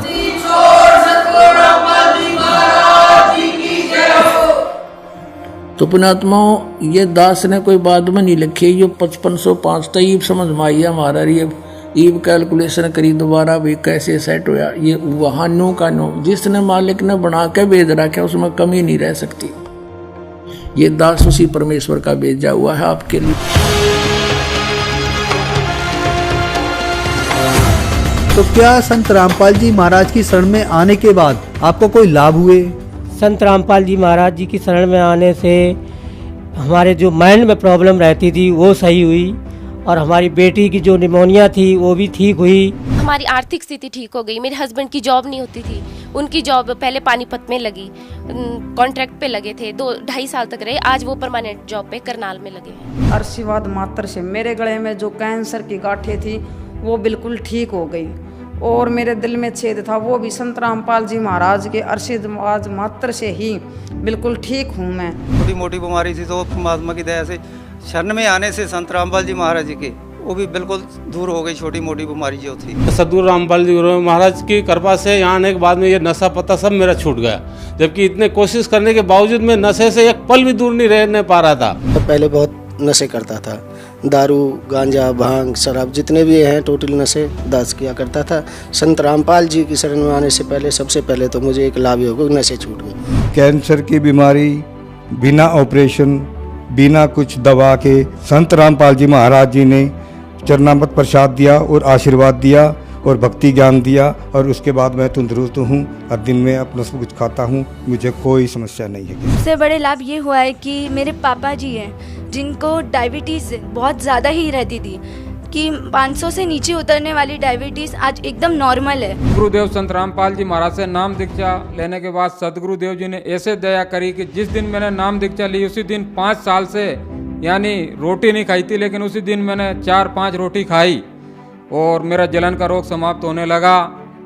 तो पुण्यात्माओं, ये दास ने कोई बाद में नहीं लिखी, ये 5505 तक समझ में आई हमारा। ये ईब कैलकुलेशन करी दोबारा भी कैसे सेट होया। ये वहां नो का नो जिसने मालिक ने बना के भेज रखा उसमें कमी नहीं रह सकती। ये दास उसी परमेश्वर का भेजा हुआ है आपके लिए। तो क्या संत रामपाल जी महाराज की शरण में आने के बाद आपको कोई लाभ हुए? संत रामपाल जी महाराज जी की शरण में आने से हमारे जो माइंड में प्रॉब्लम रहती थी वो सही हुई और हमारी बेटी की जो निमोनिया थी वो भी ठीक हुई। हमारी आर्थिक स्थिति ठीक हो गई। मेरे हस्बैंड की जॉब नहीं होती थी, उनकी जॉब पहले पानीपत में लगी, कॉन्ट्रैक्ट पे लगे थे, 2-2.5 साल तक रहे। आज वो परमानेंट जॉब पे करनाल में लगे हैं। आशीर्वाद मात्र से मेरे गले में जो कैंसर की गांठें थी वो बिल्कुल ठीक हो गई और मेरे दिल में छेद था वो भी संत रामपाल जी महाराज के आशीर्वाद मात्र से ही बिल्कुल ठीक हूँ मैं। छोटी मोटी बीमारी थी तो परमात्मा की दया से शरण में आने से संत रामपाल जी महाराज जी के वो भी बिल्कुल दूर हो गई छोटी मोटी बीमारी जो थी। सदगुरु रामपाल जी महाराज की कृपा से यहाँ आने के बाद में ये नशा पता सब मेरा छूट गया, जबकि इतने कोशिश करने के बावजूद मैं नशे से एक पल भी दूर नहीं रहने पा रहा था। तो पहले बहुत नशे करता था, दारू गांजा भांग शराब जितने भी हैं टोटल नशे दास किया करता था। संत रामपाल जी की शरण में आने से पहले सबसे पहले तो मुझे एक लाभ हो गया, नशे छूट गए। कैंसर की बीमारी बिना ऑपरेशन बिना कुछ दवा के संत रामपाल जी महाराज जी ने चरणामृत प्रसाद दिया और आशीर्वाद दिया और भक्ति ज्ञान दिया और उसके बाद मैं तंदुरुस्त हूँ और दिन में अपना सब कुछ खाता हूँ, मुझे कोई समस्या नहीं है। सबसे बड़े लाभ ये हुआ है कि मेरे पापा जी हैं जिनको डायबिटीज़ बहुत ज़्यादा ही रहती थी कि 500 से नीचे उतरने वाली डायबिटीज़ आज एकदम नॉर्मल है। गुरुदेव संत रामपाल जी महाराज से नाम दीक्षा लेने के बाद सदगुरुदेव जी ने ऐसे दया करी कि जिस दिन मैंने नाम दीक्षा ली उसी दिन 5 साल से यानी रोटी नहीं खाई थी, लेकिन उसी दिन मैंने 4-5 रोटी खाई और मेरा जलन का रोग समाप्त होने लगा।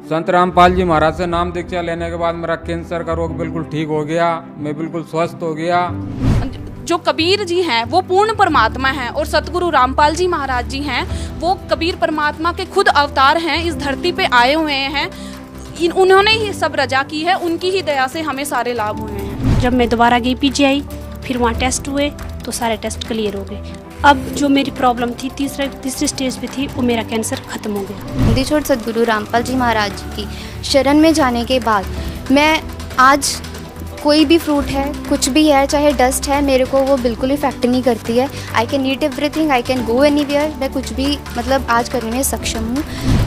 संत रामपाल जी महाराज से नाम दीक्षा लेने के बाद मेरा कैंसर का रोग बिल्कुल ठीक हो गया, मैं बिल्कुल स्वस्थ हो गया। जो कबीर जी हैं वो पूर्ण परमात्मा हैं और सतगुरु रामपाल जी महाराज जी हैं वो कबीर परमात्मा के खुद अवतार हैं, इस धरती पे आए हुए हैं। उन्होंने ही सब रजा की है, उनकी ही दया से हमें सारे लाभ हुए हैं। जब मैं दोबारा गई पीजीआई, फिर वहाँ टेस्ट हुए तो सारे टेस्ट क्लियर हो गए। अब जो मेरी प्रॉब्लम थी तीसरी स्टेज पे थी, वो मेरा कैंसर खत्म हो गया। हिंदी छोड़ सतगुरु रामपाल जी महाराज जी की शरण में जाने के बाद मैं आज कोई भी फ्रूट है, कुछ भी है, चाहे डस्ट है, मेरे को वो बिल्कुल इफेक्ट नहीं करती है। I can eat everything, I can go anywhere, मैं कुछ भी मतलब आज करने में सक्षम हूँ।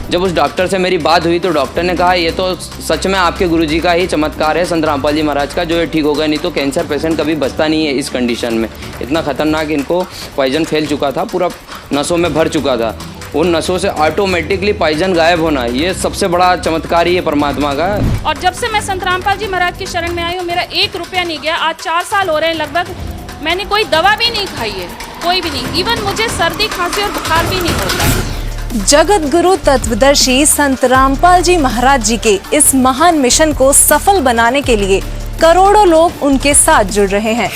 जब उस डॉक्टर से मेरी बात हुई तो डॉक्टर ने कहा ये तो सच में आपके गुरुजी का ही चमत्कार है संत रामपाल जी महाराज का, जो ये ठीक होगा, नहीं तो कैंसर पेशेंट कभी बचता नहीं है इस कंडीशन में। इतना खतरनाक इनको पॉइजन फैल चुका था, पूरा नसों में भर चुका था। उन नसों से ऑटोमेटिकली पॉइजन गायब होना, ये सबसे बड़ा चमत्कार ही है परमात्मा का। और जब से मैं संत रामपाल जी महाराज की शरण में आई हूँ, मेरा 1 रुपया नहीं गया। आज 4 साल हो रहे हैं लगभग, मैंने कोई दवा भी नहीं खाई है, कोई भी नहीं। इवन मुझे सर्दी खांसी और बुखार भी नहीं होता। जगत गुरु तत्वदर्शी संत रामपाल जी महाराज जी के इस महान मिशन को सफल बनाने के लिए करोड़ों लोग उनके साथ जुड़ रहे हैं।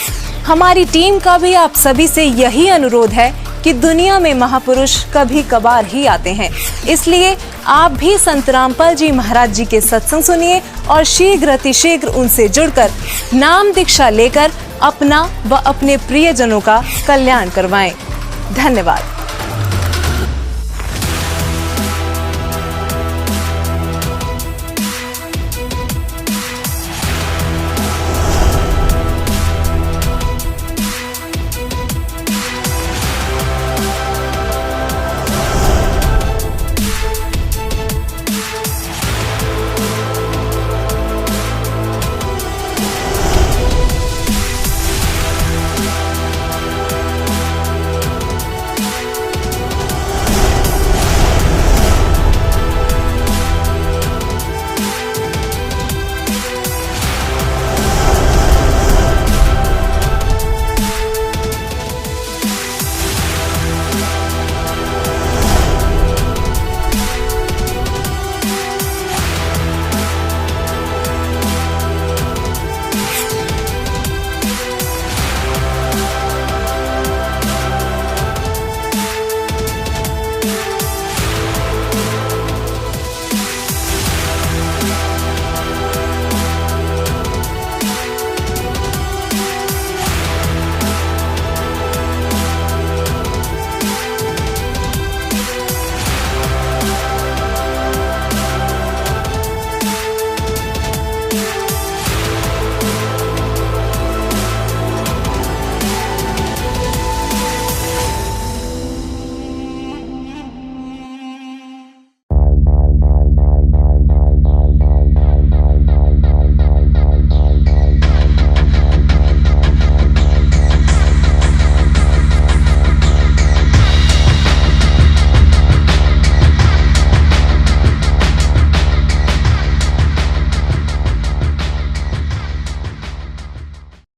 हमारी टीम का भी आप सभी से यही अनुरोध है कि दुनिया में महापुरुष कभी कभार ही आते हैं, इसलिए आप भी संत रामपाल जी महाराज जी के सत्संग सुनिए और शीघ्र अतिशीघ्र उनसे जुड़कर नाम दीक्षा लेकर अपना व अपने प्रियजनों का कल्याण करवाएं। धन्यवाद।